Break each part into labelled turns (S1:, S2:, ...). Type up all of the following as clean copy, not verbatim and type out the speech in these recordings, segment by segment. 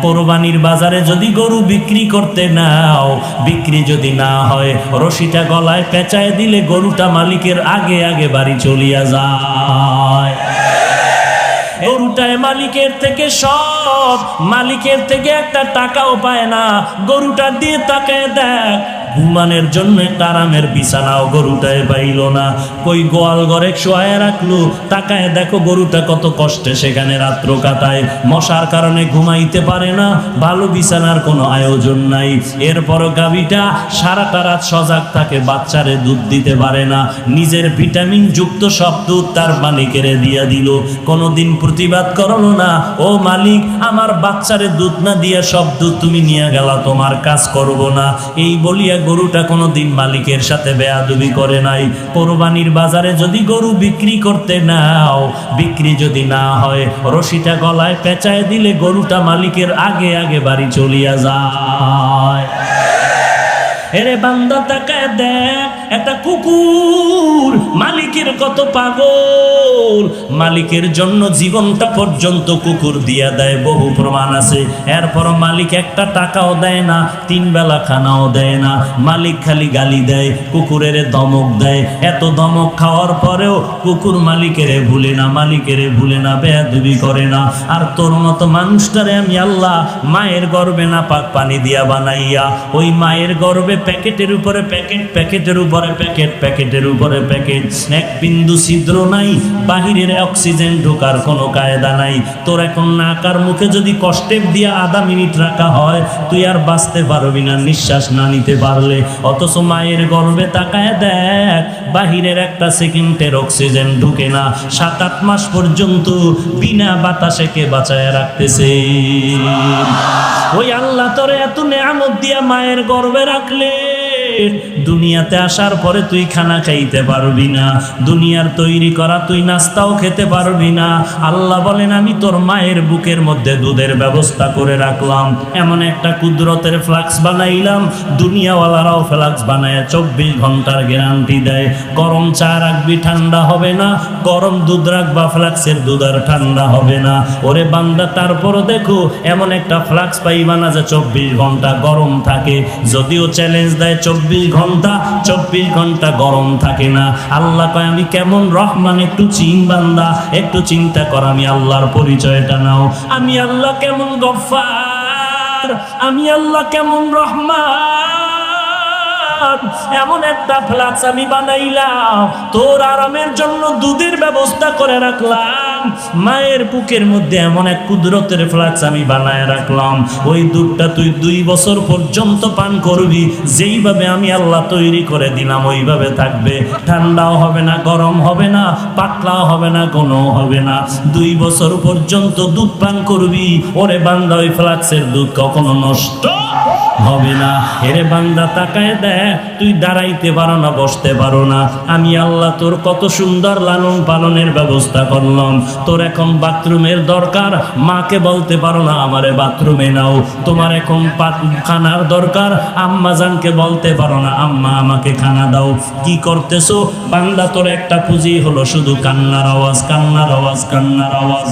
S1: কোরবানির বাজারে যদি গরু বিক্রি করতে নাও, বিক্রি যদি না হয়, রশিটা গলায় পেঁচায় দিলে গরুটা মালিকের আগে আগে বাড়ি চলিয়া যায়। গরুটায় মালিকের থেকে সব, মালিকের থেকে একটা টাকাও পায় না। গরুটা দিয়ে তাকায় দেখ, ঘুমানোর জন্য একটা আরামের বিছানাও গরুটায় পাইল না। কই গোয়াল ঘরে শোয়ায় রাখলো, তাকায় দেখো গরুটা কত কষ্টে সেখানে রাত্র কাটায়। মশার কারণে ঘুমাইতে পারে না, ভালো বিছানার কোনো আয়োজন নাই। এরপরও গাভীটা সারাটা রাত সজাগ থাকে, বাচ্চারে দুধ দিতে পারে না। নিজের ভিটামিন যুক্ত সব দুধ তার মালিকেরে দিয়া দিল, কোনোদিন প্রতিবাদ করলো না, ও মালিক আমার বাচ্চারে দুধ না দিয়া সব দুধ তুমি নিয়ে গেলা, তোমার কাজ করব না। এই বলিয়া গরুটা কোনোদিন মালিকের সাথে বেয়াদবি করে নাই। কোরবানির বাজারে যদি গরু বিক্রি করতে নাও, বিক্রি যদি না হয়, রশিটা গলায় পেঁচায় দিলে গরুটা মালিকের আগে আগে বাড়ি চলিয়া যায়। এরে বান্দা তাকায় দেখ, একটা কুকুর মালিকের কত পাগল, মালিকের জন্য জীবনটা পর্যন্ত কুকুর দিয়া দেয়, বহু প্রমাণ আছে। এরপর মালিক একটা টাকাও দেয় না, 3 বেলা খানাও দেয় না, মালিক খালি গালি দেয়, কুকুরের ধমক দেয়। এত ধমক খাওয়ার পরেও কুকুর মালিকেরে ভুলে না, মালিকেরে ভুলে না, বেয়াদবি করে না। আর তোর মতো মানুষটারে আমি আল্লাহ মায়ের গর্ভে না পাক পানি দিয়া বানাইয়া, ওই মায়ের গর্ভে প্যাকেটের উপরে প্যাকেট, প্যাকেটের উপরে প্যাকেট, প্যাকেটের উপরে প্যাকেট, এক বিন্দু ছিদ্র নাই, বাহিরের অক্সিজেন ঢোকার কোনো কায়দা নাই। তোর এখন নাকার মুখে যদি কষ্টেপ দিয়া আধা মিনিট রাখা হয়, তুই আর বাঁচতে পারবি না নিঃশ্বাস না নিতে পারলে। অথচ মায়ের গর্ভে তাকায় দেখ, বাহিরের একটা সেকেন্ডের অক্সিজেন ঢুকে না, 7-8 মাস পর্যন্ত বিনা বাতাসে কে বাঁচায় রাখতেছে। ওই আল্লাহ তোরে এত নেয়ামত দিয়া মায়ের গর্ভে রাখলে, দুনিয়াতে আসার পরে তুই খানা খাইতে পারবি না, দুনিয়ার তৈরি করা তুই নাস্তাও খেতে পারবি না। আল্লাহ বলেন আমি তোর মায়ের বুকের মধ্যে দুধের ব্যবস্থা করে রাখলাম, এমন একটা কুদরতের ফ্লাক্স বানাইলাম, দুনিয়াওয়ালারাও ফ্লাক্স বানায় 24 ঘন্টার গ্যারান্টি দেয়। গরম চা রাখবি ঠান্ডা হবে না, গরম দুধ রাখবা ফ্লাক্সের দুধ আর ঠান্ডা হবে না। ওরে বান্দা তারপরও দেখো এমন একটা ফ্লাক্স পাইবা না যে 24 ঘন্টা গরম থাকে। যদিও চ্যালেঞ্জ দেয় 24 ঘন্টা গরম থাকে না। আল্লাহ কয় আমি কেমন রহমান, একটু বান্দা, একটু চিন্তা কর, আমি আল্লাহর পরিচয়টা নাও। আমি আল্লাহ কেমন গফফার, আমি আল্লাহ কেমন রহমান। এমন একটা ফ্লাক্স আমি বানাইলাম, তোর আরামের জন্য দুধের ব্যবস্থা করে রাখলাম। মায়ের বুকের মধ্যে এমন এক কুদরতের ফ্লাক্স আমি বানায় রাখলাম, ওই দুধটা তুই 2 বছর পর্যন্ত পান করবি। যেইভাবে আমি আল্লাহ তৈরি করে দিলাম ওইভাবে থাকবে, ঠান্ডাও হবে না, গরম হবে না, পাতলাও হবে না, ঘনও হবে না। 2 বছর পর্যন্ত দুধ পান করবি। ওরে বান্দা ওই ফ্লাক্সের দুধ কখনো নষ্ট হবে না। এরে বান্দা তাকায় দেখ, তুই দাঁড়াইতে পারো না, বসতে পারো না, আমি আল্লাহ তোর কত সুন্দর লালন পালনের ব্যবস্থা করলাম। তোর এখন বাথরুমের দরকার, মাকে বলতে পারো না আমারে বাথরুমে নাও। তোমার এখন খানার দরকার, আম্মা জানকে বলতে পারো না আম্মা আমাকে খানা দাও। কি করতেছো বান্দা? তোর একটা পুঁজি হলো শুধু কান্নার আওয়াজ, কান্নার আওয়াজ, কান্নার আওয়াজ।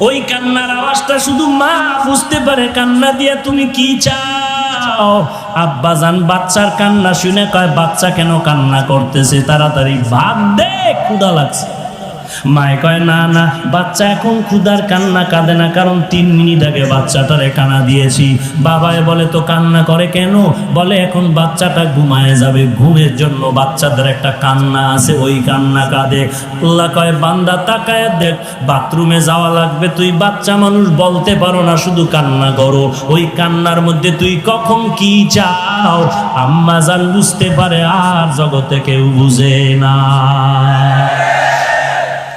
S1: ওই কান্নার আওয়াজটা শুধু মা বুঝতে পারে। কান্না দিয়ে তুমি কি চাও? আব্বা জান বাচ্চার কান্না শুনে কয় বাচ্চা কেন কান্না করতেছে, তাড়াতাড়ি ভাত দে, ক্ষুধা লাগছে। মায়ে কয় না না, বাচ্চা এখন ক্ষুধার কান্না কাঁদে না, কারণ 3 মিনিট আগে বাচ্চাটারে কান্না দিয়েছি। বাবায় বলে তো কান্না করে কেন? বলে এখন বাচ্চাটা ঘুমায় যাবে, ঘুমের জন্য বাচ্চাদের একটা কান্না আছে, ওই কান্না কাঁদে। আল্লাহ কয় বান্দা তাকায় দেখ, বাথরুমে যাওয়া লাগবে, তুই বাচ্চা মানুষ বলতে পারো না, শুধু কান্না করো। ওই কান্নার মধ্যে তুই কখন কি চাও আম্মা জান বুঝতে পারে, আর জগতে কেউ বুঝে না।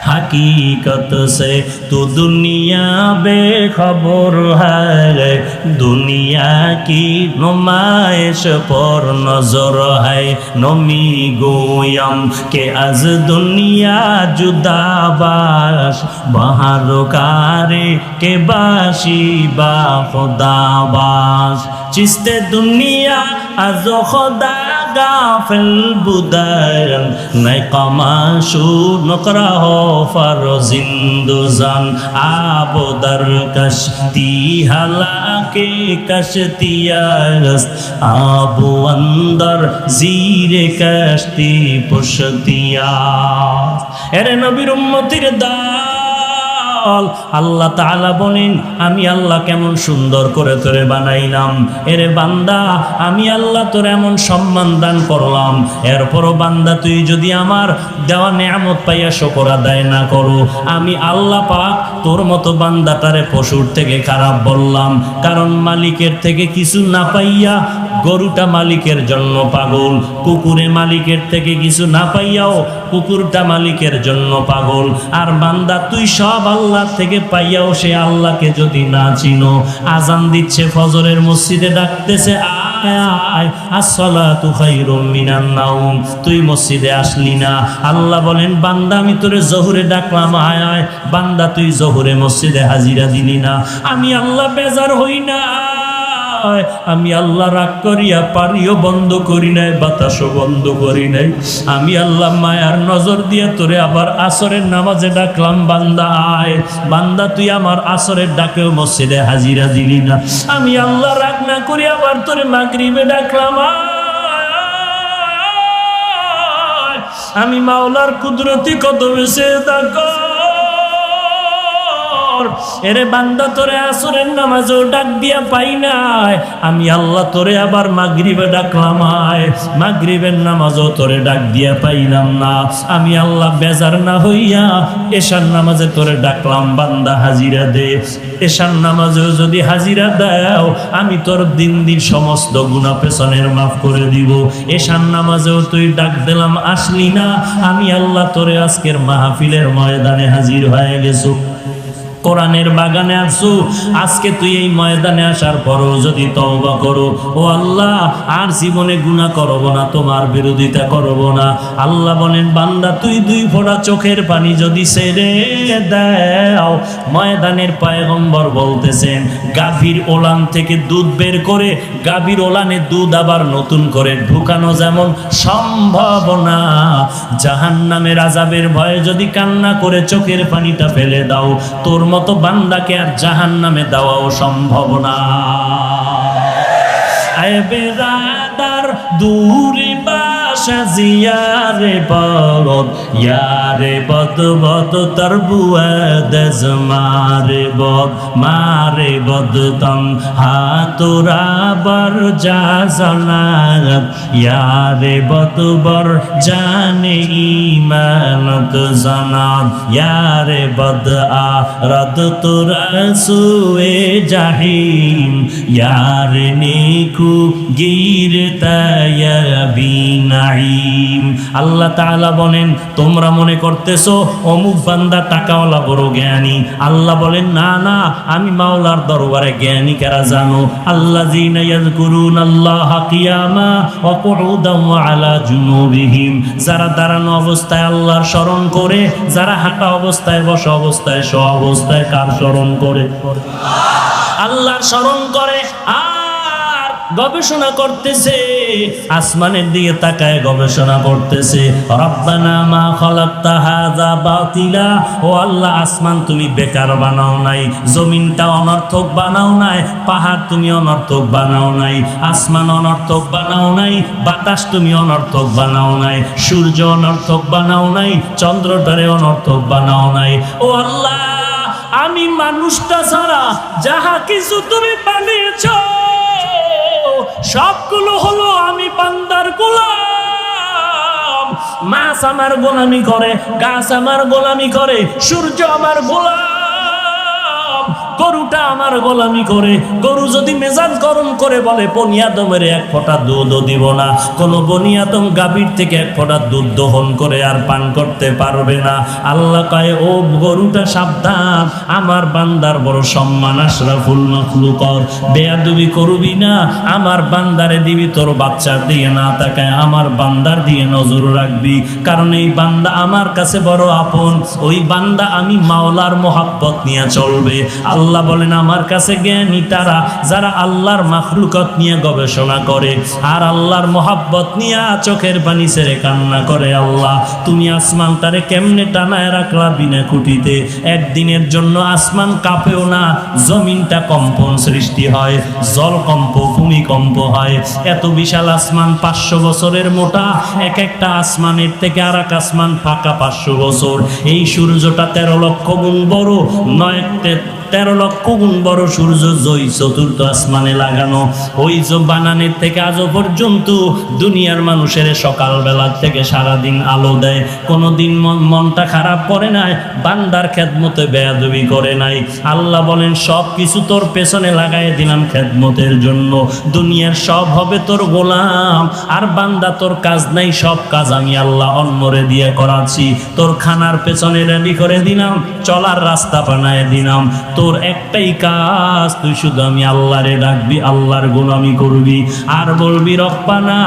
S1: हकीकत से तो दुनिया बेखबर है, दुनिया की नुमाइश पर नजर है। नमी गोयम के आज दुनिया जुदाबाश, बाहर कारे के बाशी बा खुदाबाश। चिस्ते दुनिया आज खुदा গাফেল বুদায়ন নাই কমাশু নকরাহ ফার জিন্দুজান আবদার কশতি হালাকে কশতিয়াস আবু অন্দর জিরে কশতি পুশতিয়া। এরে নবীর উম্মতির দল, আল্লাহ তাআলা বলেন আমি আল্লাহ কেমন সুন্দর করে তোরে বানাইলাম। এরে বান্দা আমি আল্লাহ তোর এমন সম্মান দান করলাম, এরপরও বান্দা তুই যদি আমার দেওয়া নেয়ামত পাইয়া শুকর আদায় না করো, আমি আল্লাহ পাক তোর মতো বান্দাটারে পশুর থেকে খারাপ বললাম। কারণ মালিকের থেকে কিছু না পাইয়া গরুটা মালিকের জন্য পাগল, কুকুরে মালিকের থেকে কিছু না পাইয়াও কুকুরটা মালিকের জন্য পাগল। আর বান্দা তুই সব আল্লাহ থেকে পাইয়াও সে আল্লাহকে যদি না চিনো, আজান দিচ্ছে ফজরের মসজিদে ডাকতেছে আয় আয় আসসালাতু খায়রুম মিনান নাওম, তুই মসজিদে আসলি না। আল্লাহ বলেন বান্দা আমি তোরে জোহরে ডাকলাম আয় আয়, বান্দা তুই জোহরে মসজিদে হাজিরা দিলি না। আমি আল্লাহ বেজার হই না, আমি আল্লাহ রাগ করিয়া পানিও বন্ধ করি নাই, বাতাসও বন্ধ করি নাই। আমি আল্লাহ মায়ার নজর দিয়ে তোরে আবার আসরের নামাজে ডাকলাম বান্দা আয়, বান্দা তুই আমার আসরের ডাকেও মসজিদে হাজিরা দিলি না। আমি আল্লাহ রাগ না করি আবার তোরে মাগরিবে ডাকলাম আয়, আমি মাওলার কুদরতি কদমে সেজদা কর। এরে বান্দা তোরে আসরের নামাজেও ডাক দিয়া পাই নাই, আমি আল্লাহ তোরে আবার মাগরিবে ডাকলাম আয়, মাগরিবের নামাজও তোরে ডাক দিয়া পাইলাম না। আমি আল্লাহ বেজার না হইয়া এশার নামাজে তোরে ডাকলাম বান্দা হাজিরা দে। এশার নামাজেও যদি হাজিরা দাও আমি তোর দিন দিন সমস্ত গুনাহ পেছনের মাফ করে দিব। এশার নামাজেও তুই ডাক দিলাম আসলি না, আমি আল্লাহ তোরে আজকের মাহফিলের ময়দানে হাজির হয়ে গেছো, কোরআনের বাগানে আসু। আজকে তুই এই ময়দানে আসার পরও যদি তওবা করো, ও আল্লাহ আর জীবনে গুনাহ করব না, তোমার বিরোধিতা করব না। আল্লাহ বলেন বান্দা তুই দুই ফোঁটা চোখের পানি যদি ছেড়ে দাও, ময়দানের পয়গম্বর বলতেছেন গাভীর ওলান থেকে দুধ বের করে গাভীর ওলানে দুধ আবার নতুন করে ঢুকানো যেমন সম্ভব না, জাহান্নামের আযাবের ভয়ে যদি কান্না করে চোখের পানিটা ফেলে দাও, তোর মতো বান্দাকে আর জাহান্নামে দেওয়াও সম্ভব না। আয় বেরাদার দূরে বাসা জিয়ারে বদ, ইয়ারে বদ বদ তর বুয়াদ মারে বদ, মারে বদ তম হাতুরা বর যা জানাত, ইয়ারে বদ বর জানে ইমানত জানাত, ইয়ারে বদ আরদ তোরা সুয়ে জাহিম, ইয়ারে নেকু আল্লাহ তাআলা বলেন তোমরা মনে করতেছো অমুক বান্দা টাকাওয়ালা বড় জ্ঞানী। আল্লাহ বলেন না না, আমি মাওলার দরবারে জ্ঞানী কারা জানো? আল্লাযীনা ইয়াযকুরুনাল্লাহা কিয়ামা ওয়া কুউদান ওয়া আলা জুনুবিহিম, যারা দাঁড়ানো অবস্থায় আল্লাহর স্মরণ করে, যারা হাঁটা অবস্থায়, বসা অবস্থায়, শোয়া অবস্থায় কার স্মরণ করে? আল্লাহর স্মরণ করে। গবেষণা করতেছে, আসমানের দিকে তাকায় গবেষণা করতেছে, রব্বানা মা খালাকতা হাযা বাতিলা, ও আল্লাহ আসমান তুমি বেকার বানাও নাই, জমিনটা অনর্থক বানাও নাই, পাহাড় তুমি অনর্থক বানাও নাই, আসমান অনর্থক বানাও নাই, বাতাস তুমি অনর্থক বানাও নাই, সূর্য অনর্থক বানাও নাই, চন্দ্রটারে অনর্থক বানাও নাই। ও আল্লাহ আমি মানুষটা ছাড়া যাহা কিছু তুমি বানিয়েছো সবগুলো হলো আমি বান্দার গোলাম। মাছ আমার গোলামি করে, গাছ আমার গোলামি করে, সূর্য আমার গোলাম, গরুটা আমার গোলামি করে। গরু যদি মেজাজ গরম করে বলে বনি আদমের এক ফোঁটা দুধও দিব না, কোন বনি আদম গাভীর থেকে এক ফোঁটা দুধ দহন করে আর পান করতে পারবে না। আল্লাহ কয় ও গরুটা সাবধান, আমার বান্দার বড় সম্মান, আশরাফুল মাখলুকাত, বেয়াদবি করবি না, আমার বান্দারে দিবি তোর বাচ্চার দিয়ে না তাকায় আমার বান্দার দিয়ে নজর রাখবি, কারণ এই বান্দা আমার কাছে বড় আপন, ওই বান্দা আমি মাওলার মোহাব্বত নিয়ে চলবে। আল্লাহ আল্লাহ বলেন আমার কাছে জ্ঞানী তারা যারা আল্লাহর মাখলুকাত নিয়ে গবেষণা করে আর আল্লাহর মোহাব্বত নিয়ে চোখের পানি ছেড়ে কান্না করে। আল্লাহ তুমি আসমানটারে কেমনে টানায় রাখলা বিনা খুঁটিতে, একদিনের জন্য আসমান কাঁপেও না, জমিনটা কম্পন সৃষ্টি হয়, জলকম্প ভূমিকম্প হয়। এত বিশাল আসমান 500 বছরের মোটা, এক একটা আসমানের থেকে আর এক আসমান ফাঁকা 500 বছর। এই সূর্যটা 13 লক্ষ গুণ বড়, 13 লক্ষ গুণ বড় সূর্য জয় চতুর্থ আসমানে লাগানো। ওই বানানের থেকে আজও পর্যন্ত দুনিয়ার মানুষের সকালবেলা থেকে সারাদিন আলো দেয়, কোনোদিন মনটা খারাপ করে নাই, বান্দার খেদমতে বেয়াদবি করে নাই। আল্লাহ বলেন সব কিছু তোর পেছনে লাগাই দিলাম খেদমতের জন্য, দুনিয়ার সব হবে তোর গোলাম, আর বান্দা তোর কাজ নাই, সব কাজ আমি আল্লাহ অন্যরে দিয়ে করাচ্ছি। তোর খানার পেছনে রেডি করে দিলাম, চলার রাস্তা বানায় দিলাম, তোর একটাই কাজ, তুই শুধু আমি আল্লাহরে ডাকবি, আল্লাহর গোলামি করবি, আর বলবি রব্বানা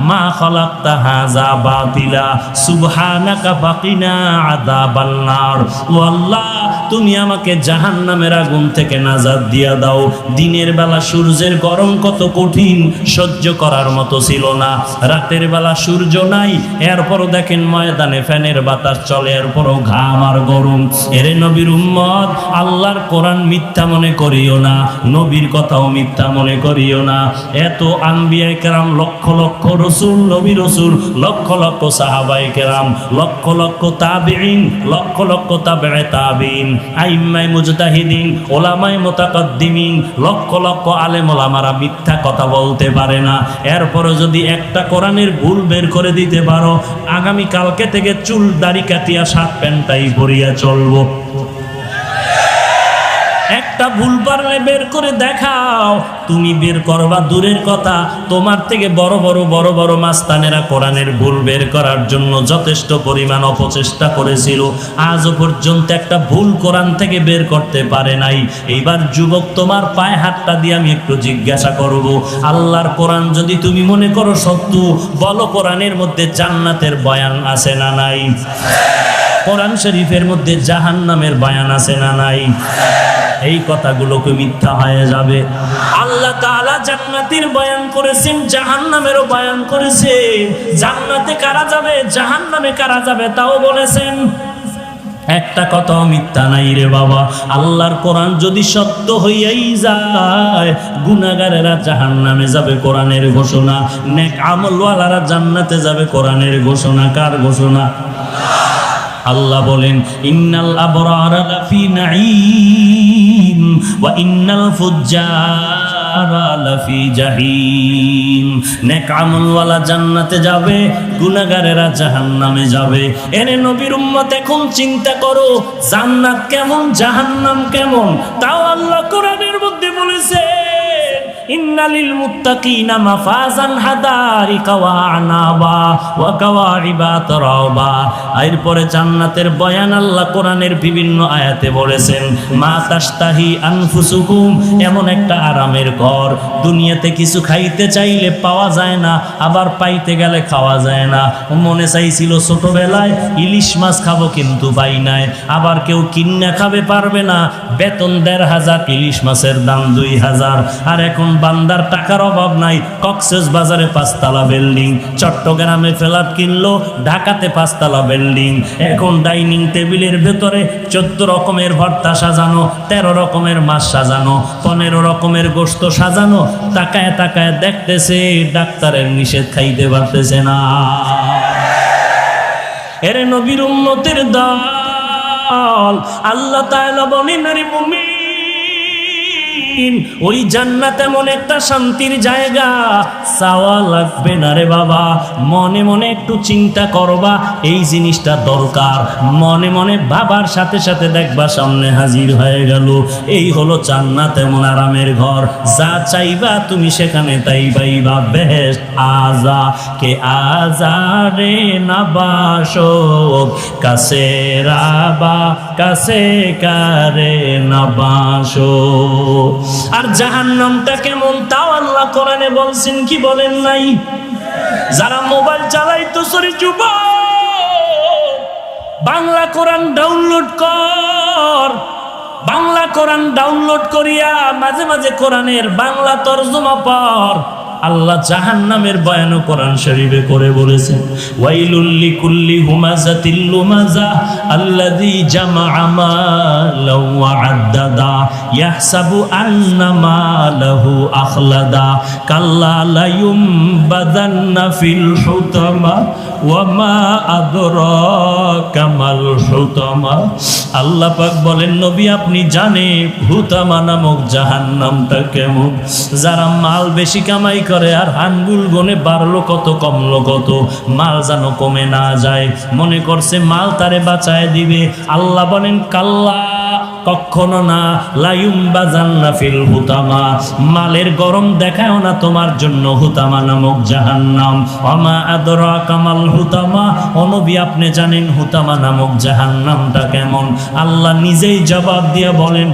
S1: মা খালাকতা হাযা বাতিলা সুবহানাকা ফাকিনা আযাবান নার। ও আল্লাহ তুমি আমাকে জাহান্নামের আগুন থেকে নাজাত দিয়া দাও। দিনের বেলা সূর্যের গরম কত কঠিন, সহ্য করার মতো ছিল না। রাতের বেলা সূর্য নাই, এরপরও দেখেন ময়দানে ফ্যানের বাতাস চলে, এরপরও ঘাম আর গরম। এরে নবীর উম্মত, আল্লাহর কোরআন মিথ্যা মনে করিও না, নবীর কথাও মিথ্যা মনে করিও না। এত আম্বিয়ায়ে কেরাম, লক্ষ লক্ষ রসুল, নবী রসুল, লক্ষ লক্ষ সাহাবায়ে কেরাম, লক্ষ লক্ষ তাবিঈন, লক্ষ লক্ষ তাবেয়ে তাবিঈন, আইম্মায়ে মুজতাহিদিন, ওলামায়ে মুতাকাদ্দিমিন, লক্ষ লক্ষ আলেম ওলামারা মিথ্যা কথা বলতে পারে না। এরপরও যদি একটা কোরআনের ভুল বের করে দিতে পারো, আগামী কালকে থেকে চুল দাড়ি কাটিয়া শার্ট প্যান্টটাই পরিয়া চলবো। একটা ভুল পারলে বের করে দেখাও, তুমি বের করবা দূরের কথা, তোমার থেকে বড় বড় মাস্তানেরা কোরআনের ভুল বের করার জন্য যথেষ্ট পরিমাণ অপচেষ্টা করেছিল, আজও পর্যন্ত একটা ভুল কোরআন থেকে বের করতে পারে নাই। এইবার যুবক, তোমার পায়ে হাতটা দিয়ে আমি একটু জিজ্ঞাসা করব, আল্লাহর কোরআন যদি তুমি মনে করো সত্য, বলো কোরআনের মধ্যে জান্নাতের বয়ান আছে না নাই? কোরআন শরীফের মধ্যে জাহান্নামের বয়ান আছে না নাই? এই কথাগুলোকে মিথ্যা হয়ে যাবে। আল্লাহ তাআলা জান্নাতের বয়ান করেছেন, জাহান্নামেরও বয়ান করেছেন। জান্নাতে কারা যাবে, জাহান্নামে কারা যাবে তাও বলেছেন। একটা কথাও মিথ্যা নাই রে বাবা। আল্লাহর কোরআন যদি সত্য হইয়াই যায়, গুনাহগারেরা জাহান্নামে যাবে, কোরআনের ঘোষণা। নেক আমলওয়ালারা জান্নাতে যাবে, কোরআনের ঘোষণা। কার ঘোষণা? আল্লাহ বলেন ইন্নাল আবরারা লাফি নাঈম ওয়া ইন্নাল ফুজ্জারা লাফি জাহিম। নেক আমলওয়ালা জান্নাতে যাবে, গুনাহগারেরা জাহান্নামে যাবে। এরে নবীর উম্মত, এখন চিন্তা করো জান্নাত কেমন, জাহান্নাম কেমন। তাও আল্লাহ কোরআনের মধ্যে বলেছে ইন্নালিল মুত্তাকিনা মাফাজান হাদারিকা ওয়া আনাবা ওয়া কাওয়াইবা তারাবা। এরপরে জান্নাতের বয়ান আল্লাহ কোরআনের বিভিন্ন আয়াতে বলেছেন মা তাশতাহি আনফুসুকুম, এমন একটা আরামের ঘর। দুনিয়াতে কিছু খাইতে চাইলে পাওয়া যায় না, আবার পাইতে গেলে খাওয়া যায় না। মনে চাইছিল ছোটবেলায় ইলিশ মাছ খাবো, কিন্তু পাই নাই। আবার কেউ কিন্না খাবে, পারবে না। বেতন ১৫০০, ইলিশ মাছের দাম ২০০০। আর এখন বান্দার টাকার অভাব নাই, কক্সেস বাজারে ৫ তলা বিল্ডিং, চট্টগ্রামে ফ্ল্যাট কিনলো, ঢাকাতে ৫ তলা বিল্ডিং। এখন ডাইনিং টেবিলের ভেতরে ১৪ রকমের ভর্তা সাজানো, ১৩ রকমের মাছ সাজানো, ১৫ রকমের গোশত সাজানো। তাকায় তাকায় দেখতেছে ডাক্তারের নিষেধ, খাইতে পারতেছে না। এরে নবীর উম্মতের দল, আল্লাহ তাআলা বলেন আরে মুমিন, ওই জান্নাত এমন একটা শান্তির জায়গা, চাওয়া লাগবে না রে বাবা। মনে মনে একটু চিন্তা করবা, এই জিনিসটা দরকার। মনে মনে ভাবার সাথে সাথে দেখবা সামনে হাজির হয়ে গেল। এই হলো জান্নাত, এমন আরামের ঘর। যা চাইবা তুমি সেখানে তাই পাইবা। বেহেশত আজা কে আজারে নাবাসো, কাছে রাবা কাছে কারে নাবাসো। আর জাহান্নামটা কেমন তাও আল্লাহ কোরআনে বলছেন, কি বলেন নাই? যারা মোবাইল চালাইতো, সরি যুবক, বাংলা কোরআন ডাউনলোড কর। বাংলা কোরআন ডাউনলোড করিয়া মাঝে মাঝে কোরআনের বাংলা তরজমা পড়। আল্লাহ জাহান্নামের বয়ান কোরআন শরীফে করে বলেছেন, ওয়াইলুল লিকুল্লি হুমাযাতিল লুমাযা আল্লাযী জামাআ মালাও ওয়া আদ্দাদা ইয়াহসাবু আন্না মালাহু আখলাদা কাল্লা লা ইউমবাদান্না ফিল হুতামা ওয়া মা আদরাকা মাল হুতামা। আল্লাহ পাক বলেন, নবী আপনি জানেন হুতামা নামক জাহান্নামটা কেমন? যারা মাল বেশি কামাই করে আর আঙ্গুল গনে বাড়লো কত কমলো কত, মাল যেন কমে না যায়, মনে করছে মাল তারে বাঁচায় দিবে। আল্লাহ বলেন কাল্লা, কখনো না, লায়ুমবাজান্না ফিল হুতামা, মালের গরম দেখায়ও না তোমার জন্য হুতামা নামক জাহান্নাম। ওমা আদরাকা মাল হুতামা, ও নবী আপনি জানেন হুতামা নামক জাহান্নামটা কেমন? আল্লাহ নিজেই জবাব দিয়ে বলেন,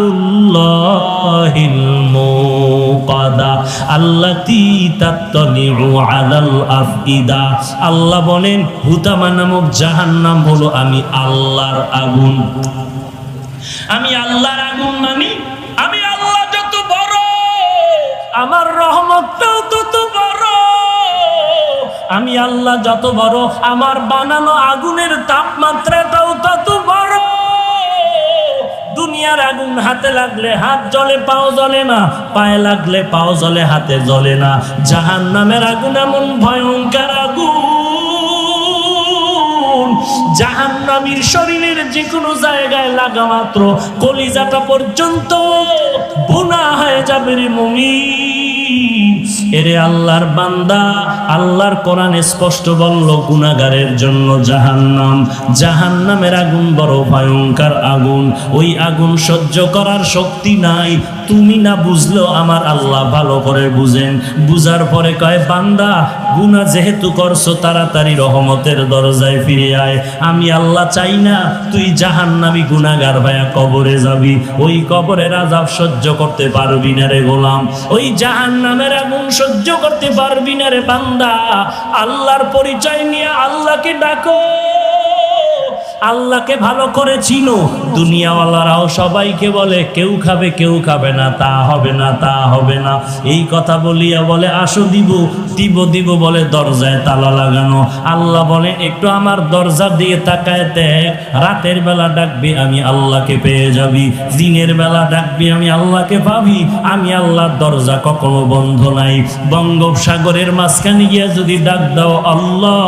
S1: নারুল্লাহিল মুকাদা আল্লাতী তাত্তালিউ আলাল আফইদা। আল্লাহ বলেন হুতামা নামক জাহান্নাম হলো আমি আল্লাহর আগুন। আমি আল্লাহর আগুন মানি, আমি আল্লাহ যত বড় আমার রহমতটাও তত বড়। আমি আল্লাহ যত বড় আমার বানানো আগুনের তাপমাত্রাটাও তত বড়। দুনিয়ার আগুন হাতে লাগলে হাত জ্বলে পাও জ্বলে না, পায়ে লাগলে পাও জ্বলে হাতে জ্বলে না। জাহান্নামের আগুন এমন ভয়ঙ্কর আগুন, জাহান্নামীর শরীরের যে কোনো জায়গায় লাগা মাত্র কলিজাটা পর্যন্ত ভুনা হয়ে যাবে রে মুমিন। এরে আল্লাহর বান্দা, আল্লাহর কোরআন স্পষ্ট বলল গুনাহগারের জন্য জাহান্নাম। জাহান্নামের আগুন বড় ভয়ঙ্কর আগুন, ওই আগুন সহ্য করার শক্তি নাই। তুমি না বুঝলেও আমার আল্লাহ ভালো করে বুঝেন। বুঝার পরে কয়, বান্দা গুনাহ যেহেতু করছো তাড়াতাড়ি রহমতের দরজায় ফিরে আয়। আমি আল্লাহ চাই না তুই জাহান্নামী গুনাহগার ভাইয়া কবরে যাবি। ওই কবরের আযাব সহ্য করতে পারবি না রে গোলাম, ওই জাহান্নামের আগুন সহ্য করতে পারবি না রে বান্দা। আল্লাহর পরিচয় নিয়ে আল্লাহকে ডাকো, আল্লাহকে ভালো করে চিনো। দুনিয়াওয়ালারাও সবাইকে বলে কেউ খাবে কেউ খাবে না, তা হবে না তা হবে না, এই কথা বলিয়া বলে আসো দিব দিব দিব বলে দরজায় তালা লাগানো। আল্লাহ বলে একটু আমার দরজার দিকে তাকায় দেখ, রাতের বেলা ডাকবি আমি আল্লাহকে পেয়ে যাবি, দিনের বেলা ডাকবি আমি আল্লাহকে পাবি। আমি আল্লাহর দরজা কখনো বন্ধ নাই। বঙ্গোপসাগরের মাঝখানে গিয়া যদি ডাক দাও আল্লাহ,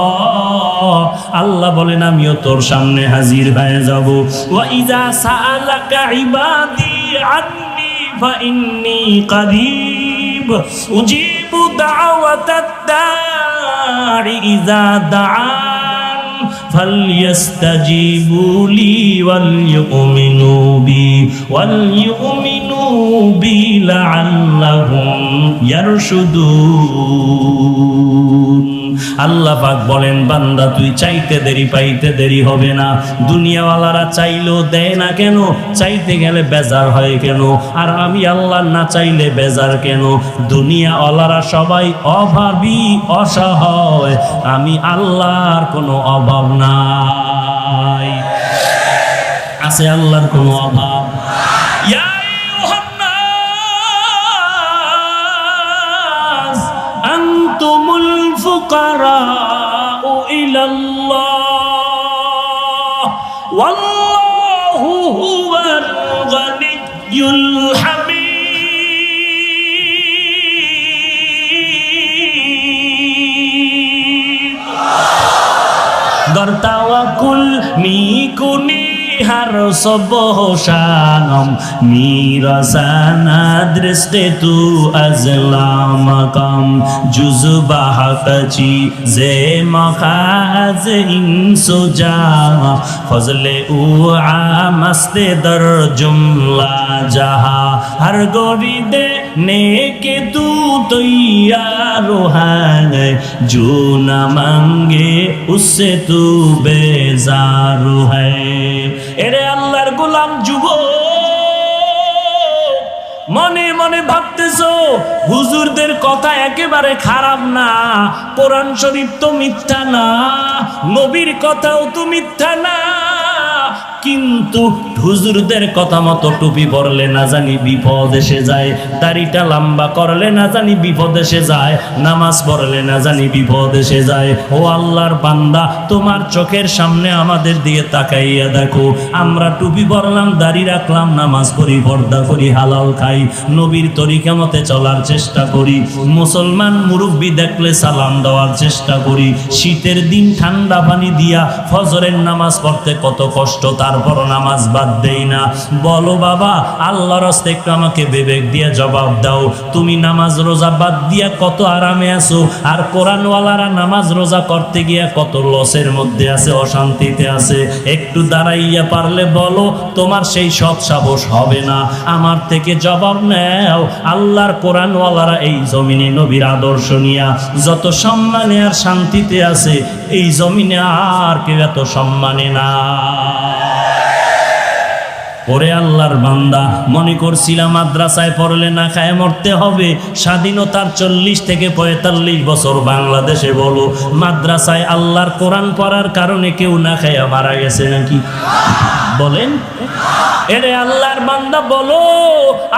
S1: আল্লাহ বলেন আমিও তোর সামনে হাজির হয়ে যাব। ওয়া ইযা সাআলাকা ইবাদি আন্নী ফাইন্নী করিব উজিবু দাওয়াতাদ দাঈ ইযা দাআন ফালইস্তাজিবু লি ওয়ালইউমিনু বি লাআল্লাহুম ইয়ারশুদুন। আল্লাহ পাক বলেন বান্দা তুই চাইতে দেরি পাইতে দেরি হবে না। দুনিয়াওয়ালারা চাইলেও দেয় না কেন? চাইতে গেলে বেজার হয় কেন? আর আমি আল্লাহ না চাইলে বেজার কেন? দুনিয়াওয়ালারা সবাই অভাবী অসহায়, আমি আল্লাহর কোনো অভাব নাই। আছে আল্লাহর কোনো অভাব? আনতুমুল ফুকারাউ ইলাল্লাহ ওয়াল্লাহু হুয়াল গানিয়্যুল হামিদ। দর তাওয়াক্কুল মিকুনি har sobohshanam mirasana driste tu azlamakam juzbahakachi ze makhaz insuja fazle u amaste dar jumla jaha har goride नेके तू तैयार है जो न मांगे उससे तू बेजार है। এরে আল্লাহর গোলাম যুবক, মনে মনে ভাবতেছো হুজুরদের কথা একেবারে খারাপ না, কোরআন শরীফ তো মিথ্যা না, নবীর কথাও তো মিথ্যা না, কিন্তু হুজুরদের কথা মতো টুপি পরলে না জানি বিপদ এসে যায়, দাড়িটা লম্বা করলে না জানি বিপদ এসে যায়, নামাজ পড়লে না জানি বিপদ এসে যায়। ও আল্লাহর বান্দা, তোমার চোখের সামনে আমাদের দিকে তাকাইয়া দেখো, আমরা টুপি পরলাম, দাড়ি রাখলাম, নামাজ পড়ি, পর্দা করি, হালাল খাই, নবীর তরিকা মতে চলার চেষ্টা করি, মুসলমান মুরব্বি দেখলে সালাম দেওয়ার চেষ্টা করি, শীতের দিন ঠান্ডা পানি দিয়া ফজরের নামাজ পড়তে কত কষ্ট, তারপর নামাজ বাদ দেই না। বলো বাবা, আল্লাহর রাস্তে একটু আমাকে বিবেক দিয়ে জবাব দাও, তুমি নামাজ রোজা বাদ দিয়া কত আরামে আছো, আর কোরআনওয়ালারা নামাজ রোজা করতে গিয়া কত লসের মধ্যে আছে, অশান্তিতে আছে। একটু দাঁড়াইয়া পারলে বলো, তোমার সেই সৎ সাহস হবে না? আমার থেকে জবাব নেও। আল্লাহর কোরআনওয়ালারা এই জমিনে নবীর আদর্শ নিয়া যত সম্মানে আর শান্তিতে আছে, এই জমিনে আর কেউ এত সম্মানে না। ওরে আল্লাহর বান্দা, মনে করছিলাম মাদ্রাসায় পড়লে না খায় মরতে হবে। স্বাধীনতার 40 থেকে 45 বছর বাংলাদেশে বলো, মাদ্রাসায় আল্লাহর কোরআন পড়ার কারণে কেউ না খায় মারা গেছে নাকি? বলেন। এরে আল্লাহর বান্দা বলো,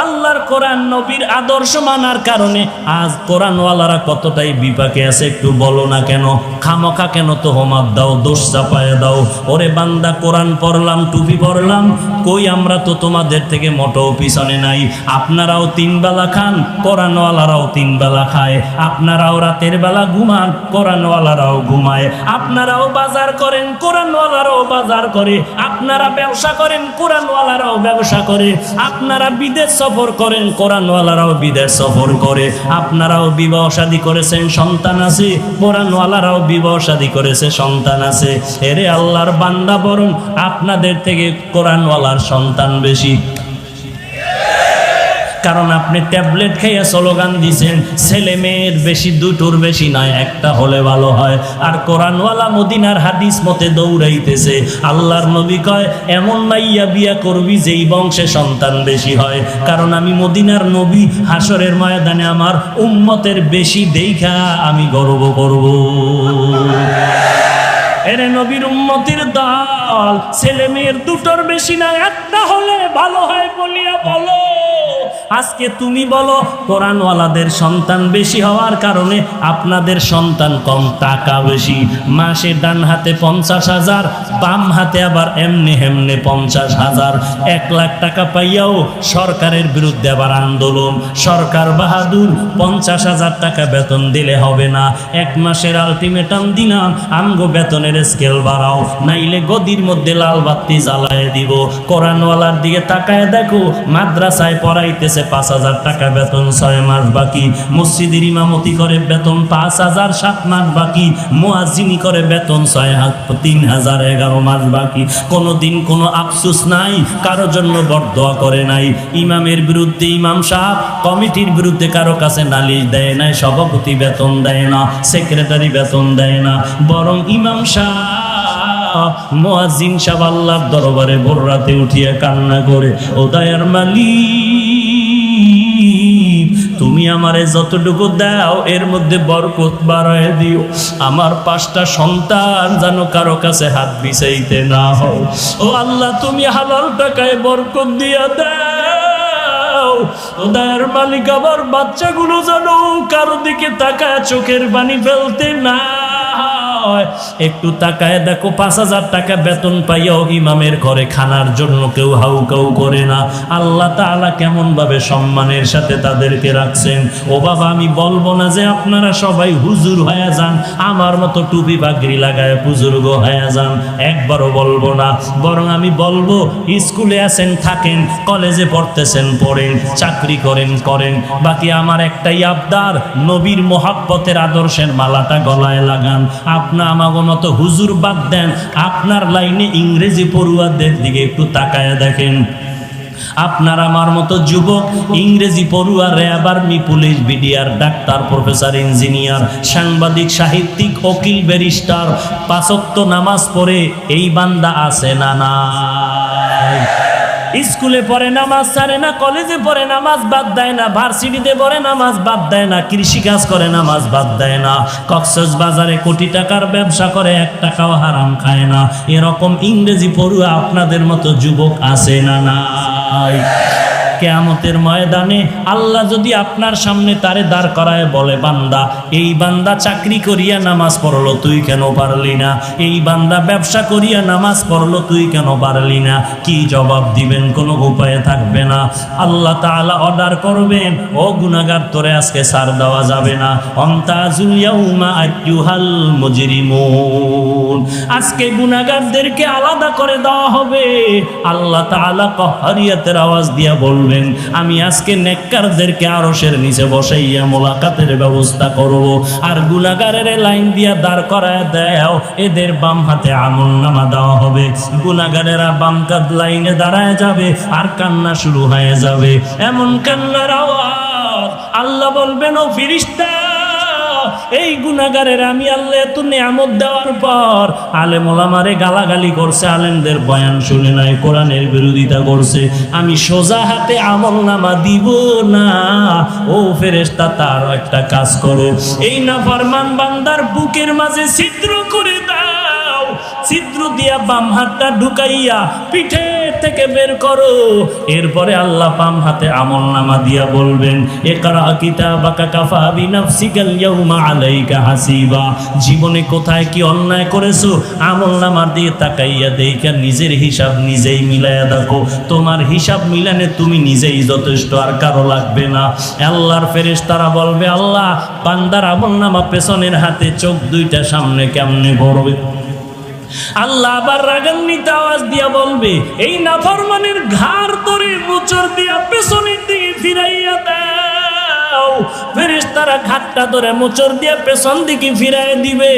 S1: আল্লাহর কোরআন নবীর আদর্শ মানার কারণে আজ কোরআনওয়ালারা কতটাই বিপাকে আছে, একটু বলো না কেন? খামোখা কেন তোহমাত দাও, দোষ চাপায় দাও? ওরে বান্দা, কোরআন পড়লাম, টুপি পড়লাম, কই আমরা তো তোমাদের থেকে মোটেও পিছনে নাই। আপনারাও 3 বেলা খান, কোরআনওয়ালারাও 3 বেলা খায়। আপনারাও রাতের বেলা ঘুমান, কোরআনওয়ালারাও ঘুমায়। আপনারাও বাজার করেন, কোরআনওয়ালারাও বাজার করে। আপনারা ব্যবসা করেন, কোরআনওয়ালারাও ব্যবসা করে। আপনারা বিদেশ সফর করেন, কোরআনওয়ালারাও বিদেশ সফর করে। আপনারাও বিবাহ শাদী করেছেন, সন্তান আছে, কোরআনওয়ালারাও বিবাহ শাদী করেছে, সন্তান আছে। এরে আল্লাহর বান্দা, বরং আপনাদের থেকে কোরআনওয়ালার সন্তান বেশি। কারণ আপনি ট্যাবলেট খেয়ে স্লোগান দিছেন, ছেলে মেয়ের বেশি, দুটোর বেশি নয়, একটা হলে ভালো হয়। আর কোরআনওয়ালা মদিনার হাদিস মতে দৌড়াইতেছে। আল্লাহর নবী কয়, এমন মাইয়া বিয়া করবি যেই বংশে সন্তান বেশি হয়। কারণ আমি মদিনার নবী, হাসরের ময়দানে আমার উম্মতের বেশি দেখা আমি গর্ব করব। এরে নবীর উম্মতের দল, ছেলে মেয়ের দুটোর বেশি না, একটা হলে ভালো হয় বলিয়া বলো। আজকে তুমি বলো, কোরআনওয়ালাদের সন্তান বেশি হওয়ার কারণে আপনাদের সন্তান কম, টাকা বেশি। মাসে ডান হাতে 50,000, বাম হাতে আবার এমনি হেমনে 50,000। 1 লাখ টাকা পাইয়াও সরকারের বিরুদ্ধে আবার আন্দোলন। সরকার বাহাদুর, 50,000 টাকা বেতন দিলে হবে না। 1 মাসের আলটিমেটাম দিলাম, আমগো বেতনের স্কেল বাড়াও, নাইলে গদির মধ্যে লাল বাতি জ্বালায় দিব। কোরআনওয়ালার দিকে তাকায় দেখো, মাদ্রাসায় পড়াইতেছে 5,000 টাকা বেতন, 6 মাস বাকি। মসজিদের ইমামতি করে বেতন 5,000, 7 মাস বাকি। মুয়াজ্জিনি করে বেতন 3,000, 11 মাস বাকি। কোনোদিন কোনো আফসোস নাই, কারো জন্য বরদোয়া করে নাই। ইমামের বিরুদ্ধে ইমাম সাহেব, কমিটির বিরুদ্ধে কারো কাছে নালিশ দেয় নাই, সভাপতি বেতন দেয় না, সেক্রেটারি বেতন দেয় না। বরং ইমাম সাহেব, মুয়াজ্জিন সাহেব আল্লাহর দরবারে ভোর রাতে উঠিয়া কান্না করে, ও দয়ার মালিক, তুমি আমারে যতটুকু দাও এর মধ্যে বরকত বাড়ায় দিও। আমার 5টা সন্তান যেন কারো কাছে হাত বিছাইতে না হয়। ও আল্লাহ, তুমি হালাল টাকায় বরকত দিয়া দাও। ও দয়ার মালিক, আমার বাচ্চাগুলো যেন কারো দিকে তাকায় চোখের পানি ফেলতে না। একটু তাকায় দেখো, 5,000 টাকা বেতন পাইয়াও ইমামের ঘরে খানার জন্য কেউ হাউ কাউ করে না। আল্লাহ তাআলা কেমন ভাবে সম্মানের সাথে তাদেরকে রাখছেন। ও বাবা, আমি বলবো না যে আপনারা সবাই হুজুর হয়ে যান, আমার মতো টুপি পাগড়ি লাগায় বুজুর্গ হয়ে যান, একবারও বলবো না। বরং আমি বলবো, স্কুলে আছেন থাকেন, কলেজে পড়তেছেন পড়েন, চাকরি করেন করেন। বাকি আমার একটাই আবদার, নবীর মোহাব্বতের আদর্শের মালাটা গলায় লাগান। আপনার আমাগো মতো হুজুর বাদ দেন, আপনার লাইনে ইংরেজি পড়ুয়াদের দিকে একটু তাকায় দেখেন। আপনার আমার মতো যুবক, ইংরেজি পড়ুয়া, RAB, army, police, BDR, doctor, professor, engineer, সাংবাদিক, সাহিত্যিক, উকিল, ব্যারিস্টার, 5 ওয়াক্ত নামাজ পড়ে এই বান্দা আছে না নাই? স্কুলে পড়ে নামাজ ছাড়ে না, কলেজে পড়ে নামাজ বাদ দেয় না, ভার্সিটিতে পড়ে নামাজ বাদ দেয় না, কৃষিকাজ করে নামাজ বাদ দেয় না, কক্সবাজারে কোটি টাকার ব্যবসা করে 1 টাকাও হারাম খায় না। এরকম ইংরেজি পড়ুয়া আপনাদের মতো যুবক আছে না নাই? কিয়ামতের ময়দানে আল্লাহ যদি আপনার সামনে তারে দাঁড় করায় বলে, বান্দা, এই বান্দা চাকরি করিয়া নামাজ পড়লো, তুই কেন পারলি না? এই বান্দা ব্যবসা করিয়া নামাজ পড়লো, তুই কেন পারলি না? কি জবাব দিবেন? কোনো উপায় থাকবে না। আল্লাহ তাআলা অর্ডার করবেন, ও গুনাহগার, তোরে আজকে ছাড় দেওয়া যাবে না। অমতাজুল ইয়াউমা আইয়ুহাল মুজরিমুন, আজকে গুনাহগারদেরকে আলাদা করে দেওয়া হবে। আল্লাহ তাআলা কহরিয়াতের আওয়াজ দিয়া বলবেন, আমি আজকে নেককারদেরকে আরশের নিচে বসাইয়া মোলাকাতের ব্যবস্থা করব, আর গুনাহগারের লাইন দিয়া দাঁড় করায় দাও, এদের বাম হাতে আমলনামা দেওয়া হবে। গুনাহগারেরা বাম কাঁধ লাইনে দাঁড়ায় যাবে, আর কান্না শুরু হয়ে যাবে। এমন কান্নার আওয়াজ, আল্লাহ বলবেন, ও ফেরেশতা, এই গুনাহগারের আমি আল্লাহ এত নিয়ামত দেওয়ার পর আলেম ওলামারে গালাগালি করছে, আলেমদের বয়ান শুনে নাই, কোরআনের বিরোধিতা করছে, আমি সোজা হাতে আমলনামা দিব না। ও ফেরেশতা, তার একটা কাজ করো, এই নাফরমান বান্দার বুকের মাঝে ছিদ্র করে দাও, ছিদ্র দিয়া বাম হাতটা ঢুকাইয়া পিঠে থেকে বের করো। এরপরে আল্লাহ বাম হাতে আমলনামা দিয়া বলবেন, ইকরা কিতাবাকা কাফা বিনাফসিকাল ইয়াউমা আলাইকা হাসিবা, জীবনে কোথায় কি অন্যায় করেছো আমলনামার দিয়ে তাকাইয়া দেখা নিজের হিসাব নিজেই মিলাইয়া দেখো। তোমার হিসাব মিলানে তুমি নিজেই যথেষ্ট, আর কারো লাগবে না। আল্লাহর ফেরেশতারা বলবে, আল্লাহ, বান্দার আমলনামা পেছনের হাতে, চোখ দুইটা সামনে কেমনে করবে? আল্লাহ আবার রাগান্বিত আওয়াজ দিয়া বলবে, এই নাফরমানের ঘাড় ধরে মোচড় দিয়া পেছনের দিকে ফিরাইয়া দাও। ফেরেশতারা ঘাটটা ধরে মোচড় দিয়া পেছন দিকে ফিরাই দিবে।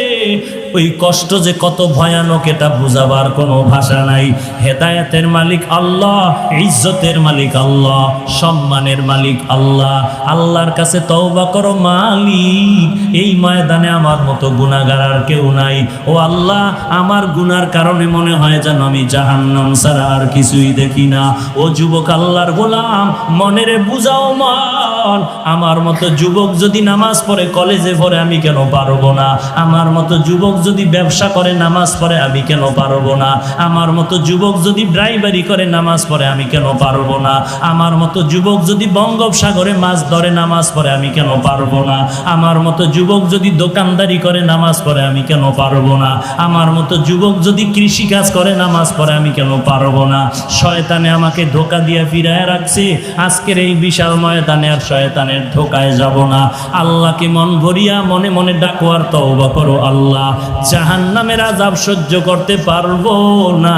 S1: ওই কষ্ট যে কত ভয়ানক এটা বুঝাবার কোনো ভাষা নাই। হেদায়েতের মালিক আল্লাহ, ইজ্জতের মালিক আল্লাহ, সম্মানের মালিক আল্লাহ। আল্লাহর কাছে তওবা করো, মালিক, এই ময়দানে আমার মতো গুনাহগার আর কেউ নাই। ও আল্লাহ, আমার গুনার কারণে মনে হয় যেন আমি জাহান্নাম ছাড়া আর কিছুই দেখি না। ও যুবক আল্লাহর গোলাম, মনেরে বুঝাও মন, আমার মতো যুবক যদি নামাজ পড়ে, কলেজে পড়ে, আমি কেন পারবো না? আমার মতো যুবক যদি ব্যবসা করে, নামাজ পড়ে, আমি কেন পারবো না? আমার মতো যুবক যদি ড্রাইভারি করে, নামাজ পড়ে, আমি কেন পারবো না? আমার মতো যুবক যদি বঙ্গোপসাগরে মাছ ধরে, নামাজ পড়ে, আমি কেন পারবো না? আমার মতো যুবক যদি দোকানদারি করে, নামাজ পড়ে, আমি কেন পারবো না? আমার মতো যুবক যদি কৃষিকাজ করে, নামাজ পড়ে, আমি কেন পারবো না? শয়তানে আমাকে ধোঁকা দিয়ে ফিরায় রাখছে। আজকের এই বিশাল ময়দানে আর শয়তানের ধোঁকায় যাব না। আল্লাহকে মন ভরিয়া মনে মনে ডাকো আর তওবা করো, আল্লাহ, জাহান্নামের আযাব সহ্য করতে পারবো না,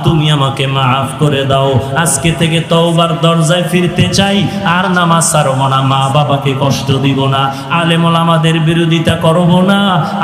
S1: তুমি আমাকে মাফ করে দাও। আজকে থেকে তওবার দরজায় ফিরতে চাই, আর নামাজ ছাড়বো না, মা বাবাকে কষ্ট দিব না, আলেম ওলামাদের বিরোধিতা করব না,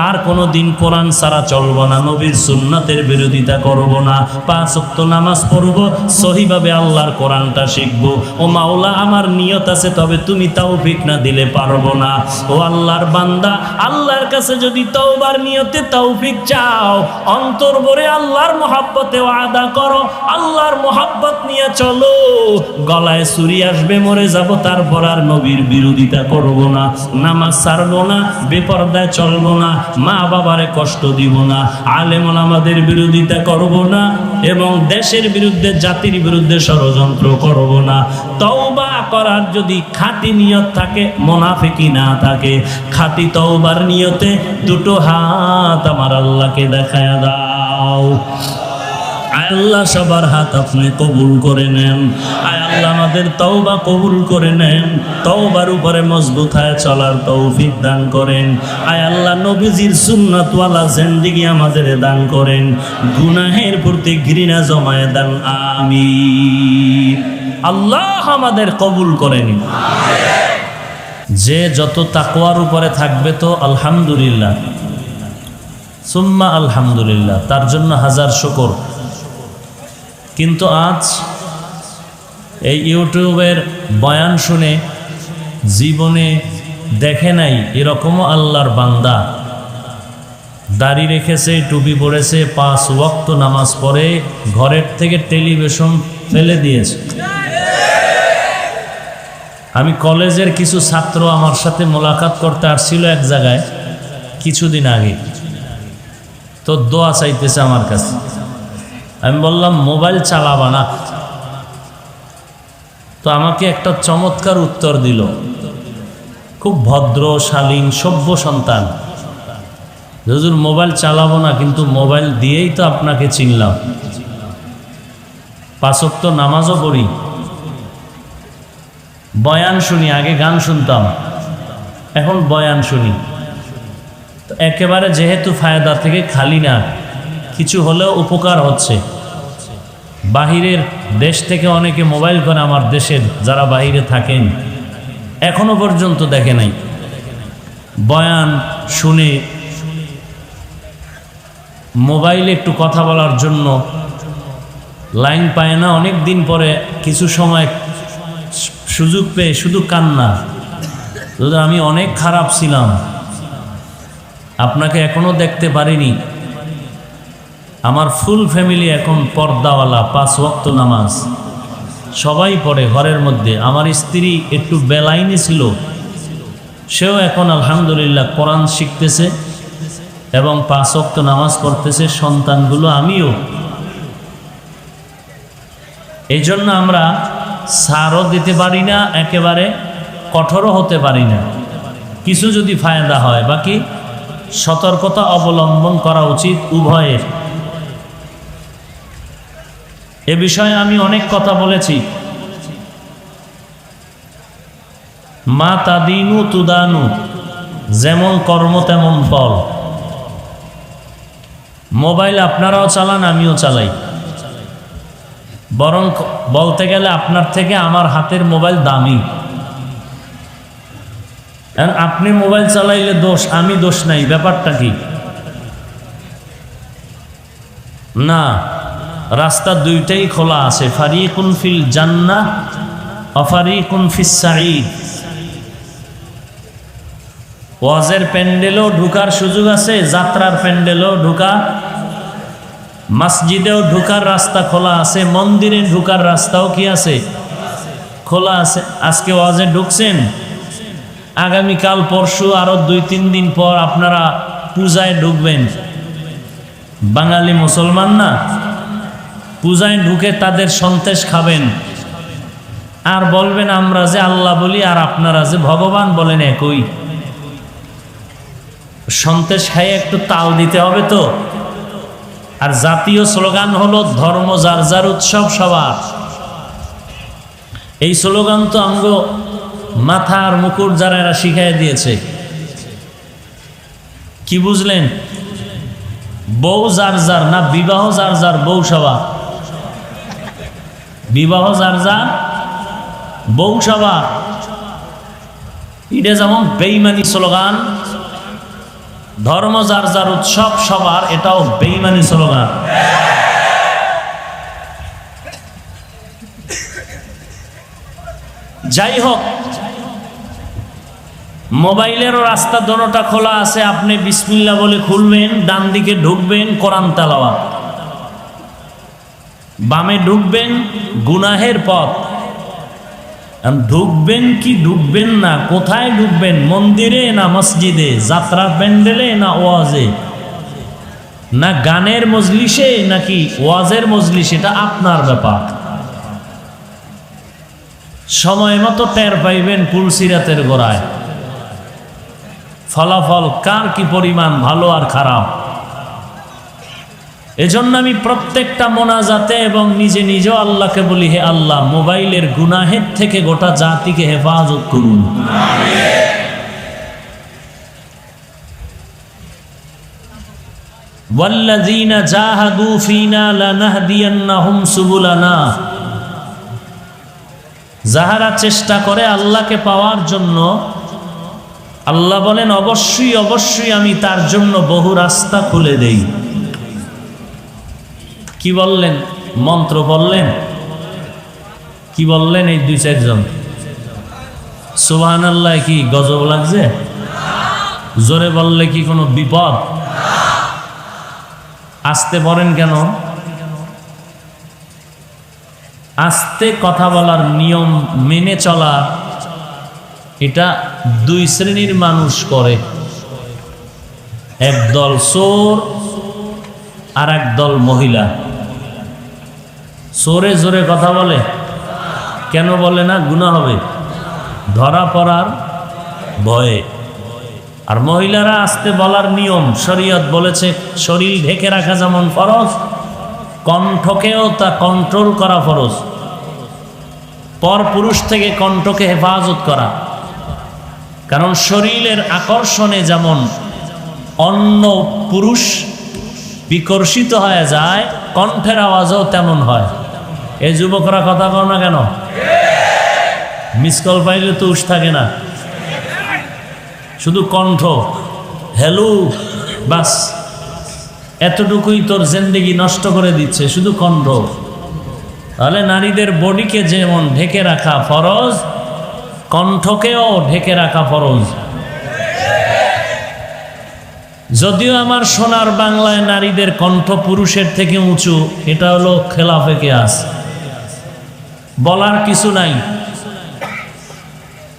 S1: আর কোনোদিন কোরআন ছাড়া চলবো না, নবীর সুন্নাতের বিরোধিতা করব না, 5 ওয়াক্ত নামাজ পড়ব, সহিভাবে আল্লাহর কোরআনটা শিখব। ও মাওলা, আমার নিয়ত আছে, তবে তুমি তৌফিক না দিলে পারবো না। ও আল্লাহর বান্দা, আল্লাহর কাছে যদি তওবার নিয়তে তৌফিক চাও, অন্তর ভরে আল্লাহর মহব্বতে ওয়াদা করো, আল্লাহর মহব্বত নিয়ে চলো। গলায় ছুরি আসবে, মরে যাব, তারপর আর নবীর বিরোধিতা করব না, নামাজ ছাড়বো না, বেপরদায় চলবো না, মা বাবারে কষ্ট দিব না, আলেম ওলামাদের বিরোধিতা করব না, এবং দেশের বিরুদ্ধে, জাতির বিরুদ্ধে ষড়যন্ত্র করব না। তওবা করার যদি খাঁটি নিয়ত থাকে, মুনাফিকি না থাকে, খাঁটি তওবার নিয়তে দুটো হাত আমার আল্লাহকে দেখায় দাও। আল্লাহ সবার হাত আপনি কবুল করে নেন। আয় আল্লাহ আমাদের তওবা কবুল করে নেন, তওবার উপরে মজবুত হয়ে চলার তৌফিক দান করেন। আয় আল্লাহ নবীজির সুন্নাতওয়ালা জিন্দেগি আমাদের দান করেন, গুনাহের প্রতি ঘৃণা জমায়ে দেন, আমিন। আল্লাহ আমাদের কবুল করেন। যে যত তাকওয়ার উপরে থাকবে তো আলহামদুলিল্লাহ, সুম্মা আলহামদুলিল্লাহ, তার জন্য হাজার শুকর। কিন্তু আজ এই ইউটিউবের বয়ান শুনে জীবনে দেখে নাই এরকমও আল্লাহর বান্দা দাড়ি রেখেছে, টুপি পরেছে, 5 ওয়াক্ত নামাজ পড়ে, ঘরের থেকে টেলিভিশন ফেলে দিয়েছে। আমি কলেজের কিছু ছাত্র আমার সাথে মোলাকাত করতে আসছিল এক জায়গায় কিছুদিন আগে, তো দোয়া চাইতেছে আমার কাছে। আমি বললাম মোবাইল চালাবা না। তো আমাকে একটা চমৎকার উত্তর দিল, খুব ভদ্র শালীন সভ্য সন্তান। হুজুর মোবাইল চালাবো না, কিন্তু মোবাইল দিয়েই তো আপনাকে চিনলাম। 5 ওয়াক্ত নামাজও পড়ি, বয়ান শুনি, আগে গান শুনতাম, এখন বয়ান শুনি। তো একেবারে যেহেতু ফায়দা থেকে খালি না, কিছু হলেও উপকার হচ্ছে। বাহিরের দেশ থেকে অনেকে মোবাইল করে, আমার দেশের যারা বাহিরে থাকেন এখনো পর্যন্ত দেখে নাই। বয়ান শুনে মোবাইলে একটু কথা বলার জন্য লাইন পায় না, অনেক দিন পরে কিছু সময় সুযোগ পেয়ে শুধু কান্না। দাদা আমি অনেক খারাপ ছিলাম, আপনাকে এখনো দেখতে পারিনি। আমার ফুল ফ্যামিলি এখন পর্দাওয়ালা, 5 ওয়াক্ত নামাজ সবাই পড়ে ঘরের মধ্যে। আমার স্ত্রী একটু বেলাইনে ছিল, সেও এখন আলহামদুলিল্লাহ কোরআন শিখতেছে এবং 5 ওয়াক্ত নামাজ পড়তেছে। সন্তানগুলো, আমিও। এই জন্য আমরা ছাড়ও দিতে পারি না, একেবারে কঠোরও হতে পারি না। কিছু যদি ফায়দা হয়, বাকি সতর্কতা অবলম্বন করা উচিত উভয়ের। এ বিষয়ে আমি অনেক কথা বলেছি। মা তাদিনু তুদানু, যেমন কর্ম তেমন ফল। মোবাইল আপনারাও চালান, আমিও চালাই। বরং বলতে গেলে আপনার থেকে আমার হাতের মোবাইল দামি। আপনি মোবাইল চালাইলে দোষ, আমি দোষ নাই। ব্যাপারটা কি? না, রাস্তা দুইটাই খোলা আছে। ফারিকুন ফিল জান্নাহ ওয়া ফারিকুন ফিস সাঈদ। ওয়াজের প্যান্ডেলও ঢুকার সুযোগ আছে, যাত্রার প্যান্ডেলও ঢুকা, মসজিদেও ঢুকার রাস্তা খোলা আছে, মন্দিরে ঢুকার রাস্তাও কি আছে? খোলা আছে। আজকে ওয়াজে ঢুকছেন, আগামীকাল পরশু আরো 2-3 দিন পর আপনারা পূজায় ঢুকবেন। বাঙালি মুসলমান না, পূজায় ঢুকে তাদের সন্তেষ খাবেন আর বলবেন আমরা যে আল্লাহ বলি আর আপনারা যে ভগবান বলেন একই। সন্তেষ খাইয়ে একটু তাল দিতে হবে তো। আর জাতীয় স্লোগান হলো ধর্ম যার যার উৎসব সবার। এই স্লোগান তো আমগো মাথার মুকুট যারা এরা শিখাই দিয়েছে। কি বুঝলেন? বউ যার যার না, বিবাহ যার যার বউ সবার। বিবাহ যার যার বউ সবার। এটা যেমন বেঈমানি স্লোগান। ধর্ম যার যার উৎসব সবার, এটাও বেঈমানি স্লোগান। যাই হোক, মোবাইলেরও রাস্তা দোনোটা খোলা আছে। আপনি বিসমিল্লাহ বলে খুলবেন, ডান দিকে ঢুকবেন কোরআন তেলাওয়াত, বামে ঢুকবেন গুনাহের পথ। ঢুকবেন কি ঢুকবেন না, কোথায় ঢুকবেন? মন্দিরে না মসজিদে, যাত্রার প্যান্ডেলে না ওয়াজে, না গানের মজলিসে নাকি ওয়াজের মজলিস, এটা আপনার ব্যাপার। সময় মতো টের পাইবেন পুলসিরাতের গোড়ায় ফলাফল কার কি পরিমাণ ভালো আর খারাপ। এজন্য আমি প্রত্যেকটা মোনাজাতে এবং নিজে নিজেও আল্লাহকে বলি, হে আল্লাহ, মোবাইলের গুনাহের থেকে গোটা জাতিকে হেফাজত করুন। ওয়াল্লাযীনা জাহাদু ফীনা লানাহদিয়ান্নাহুম সুবুলানা। যাহারা চেষ্টা করে আল্লাহকে পাওয়ার জন্য, আল্লাহ বলেন অবশ্যই অবশ্যই আমি তার জন্য বহু রাস্তা খুলে দেই। কি বললেন? মন্ত্র বললেন? কি বললেন? এই 2-4 জন সুবহানাল্লাহ। কি গজব লাগছে? জোরে বললে কি কোনো বিপদ? আসতে পারেন কেন? আস্তে কথা বলার নিয়ম মেনে চলা, এটা দুই শ্রেণীর মানুষ করে। একদল চোর আর একদল মহিলা। চোরে জোরে কথা বলে, কেন বলে না? গুনাহ হবে, ধরা পড়ার ভয়ে। আর মহিলারা আস্তে বলার নিয়ম, শরীয়ত বলেছে শরীর ঢেকে রাখা যেমন ফরজ, কণ্ঠকেও তা কন্ট্রোল করা ফরজ। পর পুরুষ থেকে কণ্ঠকে হেফাজত করা, কারণ শরীরের আকর্ষণে যেমন অন্য পুরুষ বিকর্ষিত হয়ে যায়, কণ্ঠের আওয়াজও তেমন হয়। এই যুবকরা কথা কও না কেন? মিস কল পাইলে তো উস থাকে না, শুধু কণ্ঠ হ্যালো বাস, এতটুকুই তোর জিন্দেগি নষ্ট করে দিচ্ছে, শুধু কণ্ঠ। তাহলে নারীদের বডিকে যেমন ঢেকে রাখা ফরজ, কণ্ঠকেও ঢেকে রাখা ফরজ। যদিও আমার সোনার বাংলায় নারীদের কণ্ঠ পুরুষের থেকে উঁচু, এটা হলো খেলাফে কিয়াস, বলার কিছু নাই।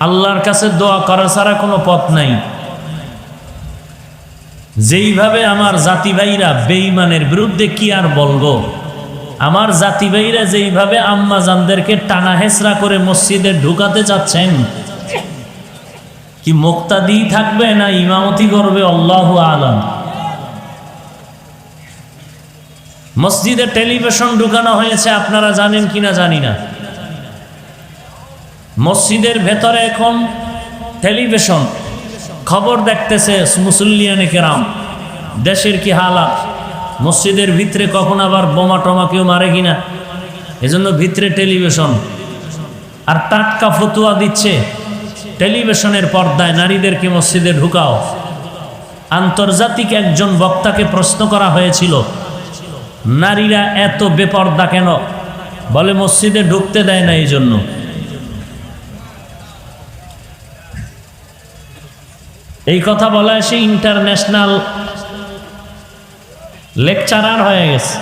S1: আল্লাহর কাছে দোয়া করা ছাড়া কোনো পথ নাই। যেইভাবে আমার জাতি ভাইরা বেঈমানের বিরুদ্ধে কি আর বলবো, আমার জাতি ভাইরা যেইভাবে আম্মা জানদেরকে টানা হেসরা করে মসজিদে ঢুকাতে চাচ্ছেন, কি মুক্তাদি থাকবে না ইমামতি করবে আল্লাহু আলাম। মসজিদে টেলিভিশন ঢুকানো হয়েছে, আপনারা জানেন কিনা জানি না। মসজিদের ভেতরে এখন টেলিভিশন, খবর দেখতেছে মুসল্লিয়ানে কেরাম, দেশের কি হালাত, মসজিদের ভিতরে কখন আবার বোমা টমা কেউ মারে কিনা, এজন্য ভিতরে টেলিভিশন। আর টাটকা ফতুয়া দিচ্ছে টেলিভিশনের পর্দায়, নারীদেরকে মসজিদে ঢুকাও। আন্তর্জাতিক একজন বক্তাকে প্রশ্ন করা হয়েছিল, নারীরা এত বেপর্দা কেন? বলে মসজিদে ঢুকতে দেয় না এই জন্য। এই কথা বলা সে ইন্টারন্যাশনাল লেকচারার হয়ে গেছে,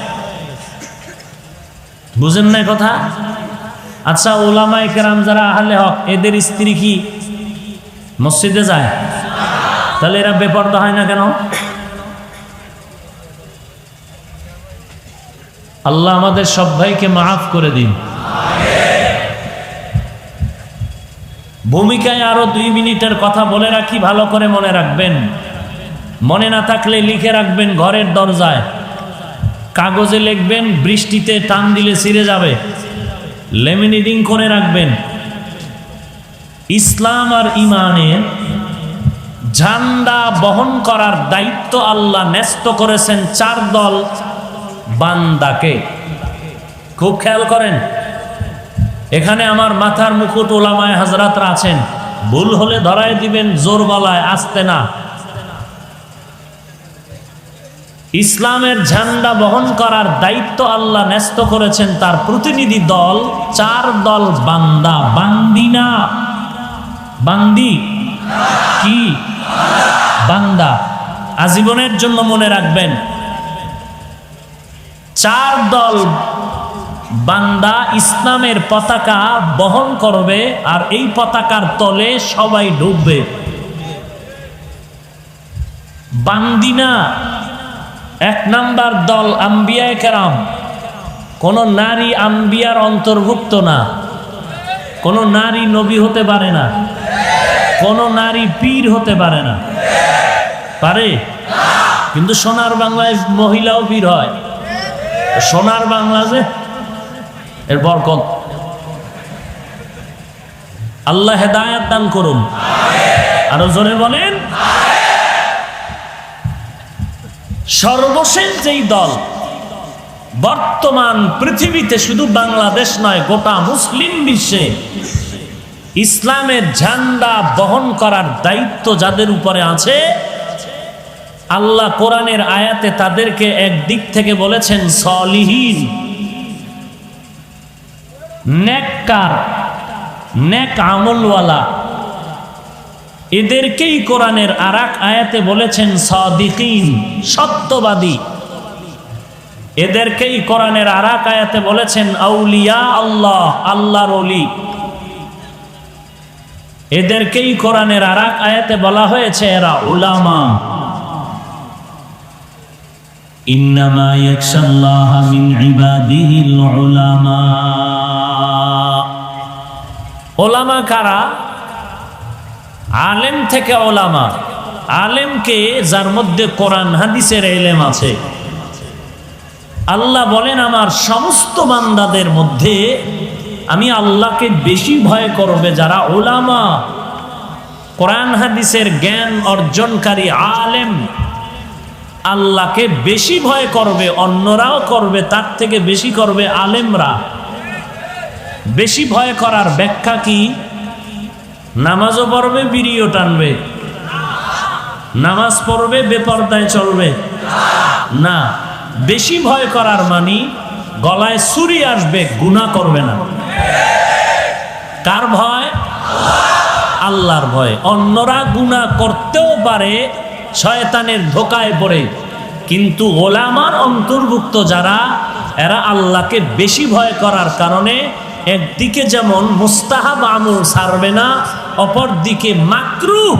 S1: বুঝেন না কথা? আচ্ছা, ওলামায়ে কেরাম যারা আহলে হক, এদের স্ত্রী কি মসজিদে যায়? তাহলে এরা বেপরদা হয় না কেন? আল্লাহ আমাদের সব ভাইকে মাফ করে দিন। ভূমিকায় আরো 2 মিনিটের কথা বলে রাখি, ভালো করে মনে রাখবেন। মনে না থাকলে লিখে রাখবেন ঘরের দরজায়, কাগজে লিখবেন, বৃষ্টিতে টান দিলে ছিঁড়ে যাবে, লেমিনেটিং করে রাখবেন। ইসলাম আর ইমানের ঝান্ডা বহন করার দায়িত্ব আল্লাহ ন্যস্ত করেছেন 4 দল বান্দাকে। খুব খেয়াল করেন, এখানে আমার মাথার মুকুট ওলামায়ে হাজরাতরা আছেন, ভুল হলে ধরায় দিবেন জোর গলায়, আসতে না। ইসলামের ঝান্ডা বহন করার দায়িত্ব আল্লাহ ন্যস্ত করেছেন তার প্রতিনিধি দল, 4 দল বান্দা, বান্দি না, বান্দি কি বান্দা। আজীবনের জন্য মনে রাখবেন, 4 দল বান্দা ইসলামের পতাকা বহন করবে, আর এই পতাকার তলে সবাই ডুববে। বান্দিনা 1 নাম্বার দল আম্বিয়ায়ে কেরাম, কোন নারী আম্বিয়ার অন্তর্ভুক্ত না, কোন নারী নবী হতে পারে না, কোন নারী পীর হতে পারে না। পারে? কিন্তু সোনার বাংলায় মহিলাও পীর হয়। সোনার বাংলা যে এর বরকত, আল্লাহ হেদায়েত দান করুন। আরো জোরে বলেন। সর্বশেষ যেই দল বর্তমান পৃথিবীতে, শুধু বাংলাদেশ নয়, গোটা মুসলিম বিশ্বে ইসলামের ঝান্ডা বহন করার দায়িত্ব যাদের উপরে আছে, আল্লাহ কোরআনের আয়াতে তাদেরকে একদিক থেকে বলেছেন সলিহিন, নেককার, নেক আমলওয়ালা। এদেরকেই কোরআনের আরেক আয়াতে বলেছেন সাদিকিন, সত্যবাদী। এদেরকেই কোরআনের আর এক আয়াতে বলেছেন আউলিয়া আল্লাহ, আল্লাহর ওলি। এদেরকেই কোরআনের আর এক আয়াতে বলা হয়েছে এরা উলামা। ইন্নামা ইয়াখশাল্লাহা মিন ইবাদিহিল উলামা। উলামা কারা? আলেম থেকে উলামা। আলেমকে যার মধ্যে কোরআন হাদিসের ইলম আছে। আল্লাহ বলেন আমার সমস্ত বান্দাদের মধ্যে আমি আল্লাহকে বেশি ভয় করবে যারা উলামা, কোরআন হাদিসের জ্ঞান অর্জনকারী আলেম। আল্লাহকে বেশি ভয় করবে, অন্যরাও করবে, তার থেকে বেশি করবে আলেমরা। বেশি ভয় করার ব্যাখ্যা কি? নামাজও পড়বে, বিড়িও টানবে। নামাজ পড়বে, বেপরদায় চলবে না। বেশি ভয় করার মানে গলায় ছুরি আসবে, গুনাহ করবে না। কার ভয়? আল্লাহর ভয়। অন্যরা গুনাহ করতেও পারে শয়তানের ধোকায় পড়ে, কিন্তু ওলামার অন্তর্ভুক্ত যারা, এরা আল্লাহকে বেশি ভয় করার কারণে একদিকে যেমন মুস্তাহাব আমল ছাড়বে না, অপর দিকে মাকরুহ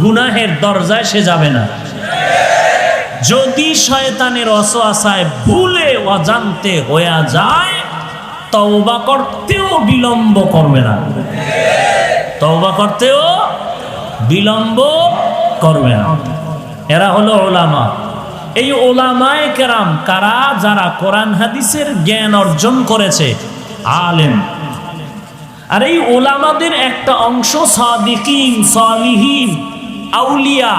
S1: গুনাহের দরজায় সে যাবে না। যদি শয়তানের ওয়াসওয়াসায় ভুলে অজান্তে হয়ে যায়, তওবা করতেও বিলম্ব করবে না। তওবা করতেও বিলম্ব করবে না। এরা হলো উলামা। এই উলামায়ে কেরাম কারা? যারা কোরআন হাদিসের জ্ঞান অর্জন করেছে, আলেম। আর এই উলামাদের একটা অংশ সাদিকিন, সালিহিন, আউলিয়া।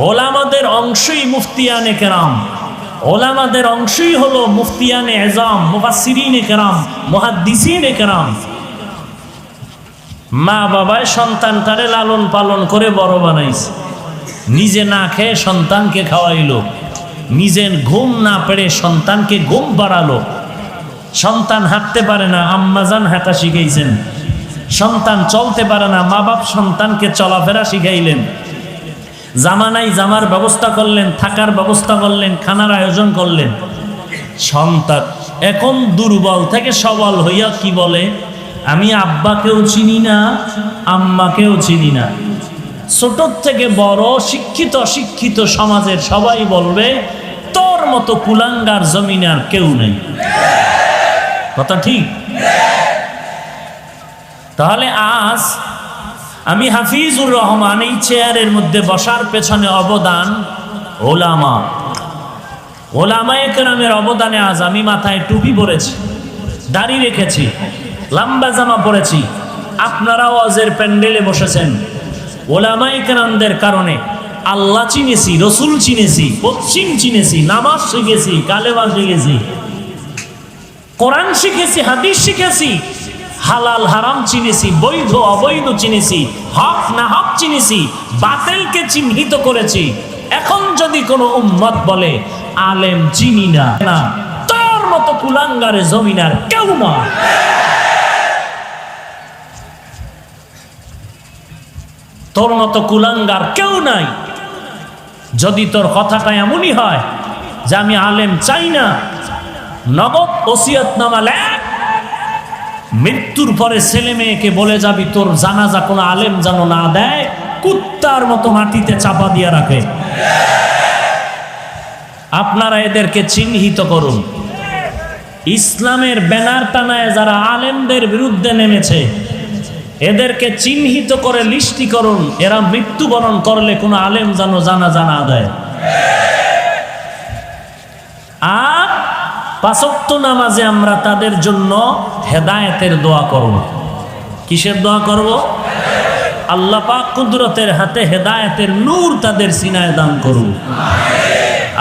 S1: ওলামাদের অংশই মুফতিয়ানে কেরাম। ওলামাদের অংশই হলো মুফতিয়ানে এজাম, মুফাসসিরিনে কেরাম, মুহাদ্দিসিনে কেরাম। মা বাবায় সন্তানটারে লালন পালন করে বড় বানাইছে, নিজে না খেয়ে সন্তানকে খাওয়াইলো, নিজে ঘুম না পেড়ে সন্তানকে ঘুম পাড়ালো। সন্তান হাঁটতে পারে না, আম্মাজান হাঁটা শিখাইছেন। সন্তান চলতে পারে না, মা বাপ সন্তানকে চলাফেরা শিখাইলেন। জামানাই জামার ব্যবস্থা করলেন, থাকার ব্যবস্থা করলেন, খানার আয়োজন করলেন। সন্তান এখন দুর্বল থেকে সবল হইয়া কি বলে? আমি আব্বাকেও চিনি না, আম্মাকেও চিনি না। ছোট থেকে বড়, শিক্ষিত অশিক্ষিত সমাজের সবাই বলবে তোর মতো কুলাঙ্গার জমিনে আর কেউ নেই। কথা ঠিক? তাহলে আজ আমি হাফিজুর রহমান এই চেয়ারের মধ্যে বসার পেছনে অবদান ওলামা। ওলামায়ে কেরামের অবদানে আজ আমি মাথায় টুপি পরেছি, দাড়ি রেখেছি, লম্বা জামা পরেছি। আপনারাও ওয়াজের প্যান্ডেলে বসেছেন। ওলামায়ে কেরামদের কারণে আল্লাহ চিনেছি, রসুল চিনেছি, পশ্চিম চিনেছি, নামাজ শিখেছি, কালেমা শিখেছি, কোরআন শিখেছি, হাদিস শিখেছি, হালাল হারাম চিনেছি, বৈধ অবৈধ চিনেছি, হক না হক চিনেছি, বাতিলকে চিহ্নিত করেছি। এখন যদি কোনো উম্মত বলে আলেম চিনি না, তোর মতো কুলাঙ্গারে জমিনার কেউ না। তোর মতো কুলাঙ্গার কেউ নাই। যদি তোর কথাটা এমনই হয় যে আমি আলেম চাই না, নগদ ওসিয়তনামা লেখ, মৃত্যুর পরে ছেলে মেয়েকে বলে যাবি তোর জানাজা কোনো আলেম যেন না দেয়, কুত্তার মতো মাটিতে চাপা দিয়ে রাখে। আপনারা এদেরকে চিহ্নিত করুন। ইসলামের ব্যানার টানায় যারা আলেমদের বিরুদ্ধে নেমেছে, এদেরকে চিহ্নিত করে লিস্টি করুন। এরা মৃত্যুবরণ করলে কোনো আলেম যেন জানাজা না দেয়। আর পাঁচ ওয়াক্ত নামাজে আমরা তাদের জন্য হেদায়েতের দোয়া করব। কিসের দোয়া করব? আল্লাহ পাক কুদরতের হাতে হেদায়েতের নূর তাদের সিনায় দান করুন।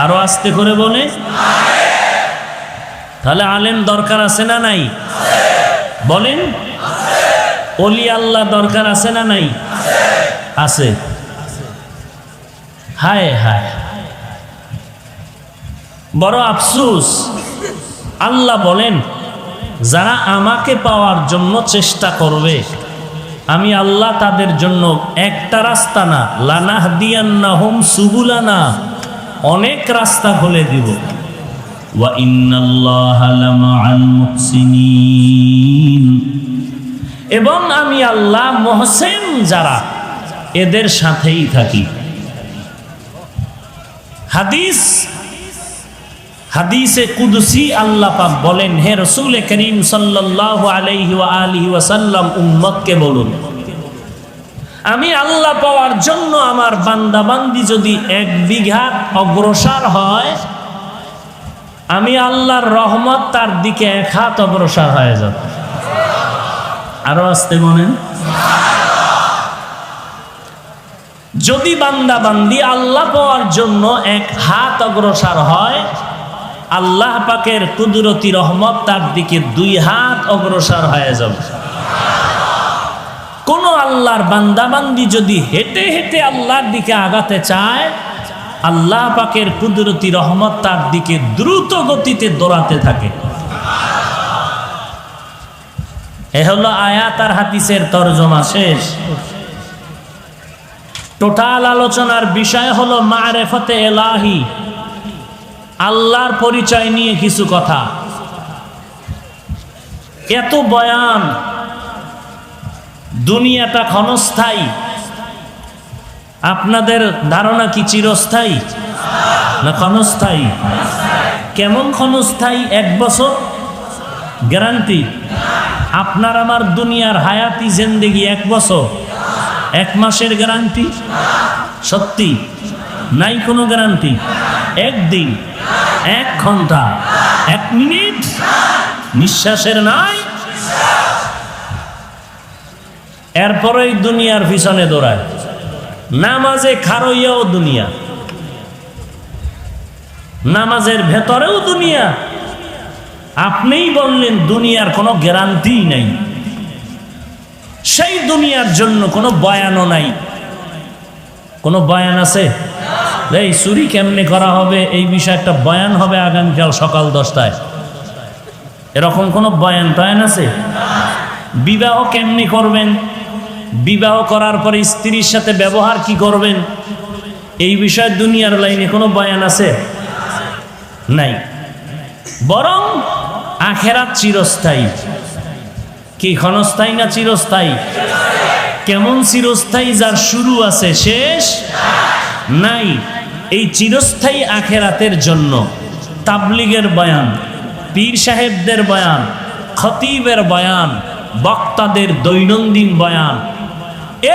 S1: আরো আস্তে করে বলে। তাহলে আলেম দরকার আছে না নাই? বলেন। ওলি আল্লাহ দরকার আছে না নাই? আছে। হায় হায়, বড় আফসোস। আল্লাহ বলেন যারা আমাকে পাওয়ার জন্য চেষ্টা করবে, আমি আল্লাহ তাদের জন্য একটা রাস্তা না, লানাহদিয়ান্নাহুম সুবুলানা, অনেক রাস্তা খুলে দিব। ওয়া ইন্নাল্লাহা লামাআল মুহসিনিন, এবং আমি আল্লাহ মুহসিন যারা এদের সাথেই থাকি। হাদিসে কুদসি আল্লাহ পাক বলেন, হে রাসূল করিম সাল্লাল্লাহু আলাইহি ওয়া আলিহি ওয়াসাল্লাম উম্মতকে বলুন, আমি আল্লাহ পাওয়ার জন্য আমার বান্দা বান্দি যদি 1 বিঘা অগ্রসর হয়, আমি আল্লাহর রহমত তার দিকে 1 হাত অগ্রসর হয়ে যাবে। আরো আসতে বলেন, যদি বান্দা বান্দি আল্লাহ পাওয়ার জন্য 1 হাত অগ্রসর হয়, আল্লাহ পাকের কুদরতি রহমত তার দিকে 2 হাত অগ্রসর হয়ে যাবে। কোন আল্লাহর বান্দা বান্দি যদি হেঁটে হেঁটে আল্লাহর দিকে আগাতে চায়, আল্লাহ পাকের কুদরতি রহমত তার দিকে দ্রুত গতিতে দৌড়াতে থাকে। এ হলো আয়াত আর হাদিসের তরজমা শেষ। টোটাল আলোচনার বিষয় হলো মারিফাতে ইলাহি, আল্লাহর পরিচয় নিয়ে কিছু কথা। এত বয়ান, দুনিয়াটা ক্ষণস্থায়ী, আপনাদের ধারণা কি চিরস্থায়ী না ক্ষণস্থায়ী? কেমন ক্ষণস্থায়ী? 1 বছর গ্যারান্টি? আপনার আমার দুনিয়ার হায়াতি জিন্দেগি 1 বছর, 1 মাসের গ্যারান্টি? সত্যি নাই কোনো গ্যারান্টি? 1 দিন, 1 ঘন্টা, 1 মিনিট নিঃশ্বাসের নাই। এরপরেই দুনিয়ার পিছনে দৌড়ায়, নামাজে খারইয়াও দুনিয়া, নামাজের ভেতরেও দুনিয়া। আপনিই বললেন দুনিয়ার কোনো গ্যারান্টি নাই, সেই দুনিয়ার জন্য কোনো বয়ানও নাই। কোনো বয়ান আছে? এই চুরি কেমনে করা হবে এই বিষয়ে একটা বয়ান হবে আগামীকাল সকাল 10টায়, এরকম কোনো বয়ান টয়ান আছে? বিবাহ কেমনে করবেন, বিবাহ করার পরে স্ত্রীর সাথে ব্যবহার কি করবেন, এই বিষয়ে দুনিয়ার লাইনে কোনো বয়ান আছে? নাই। বরং আখেরাত চিরস্থায়ী। কি ক্ষণস্থায়ী না চিরস্থায়ী? কেমন চিরস্থায়ী? যার শুরু আছে শেষ নাই। এই চিরস্থায়ী আখেরাতের জন্য তাবলিগের বয়ান, পীর সাহেবদের বয়ান, খতিবের বয়ান, বক্তাদের দৈনন্দিন বয়ান,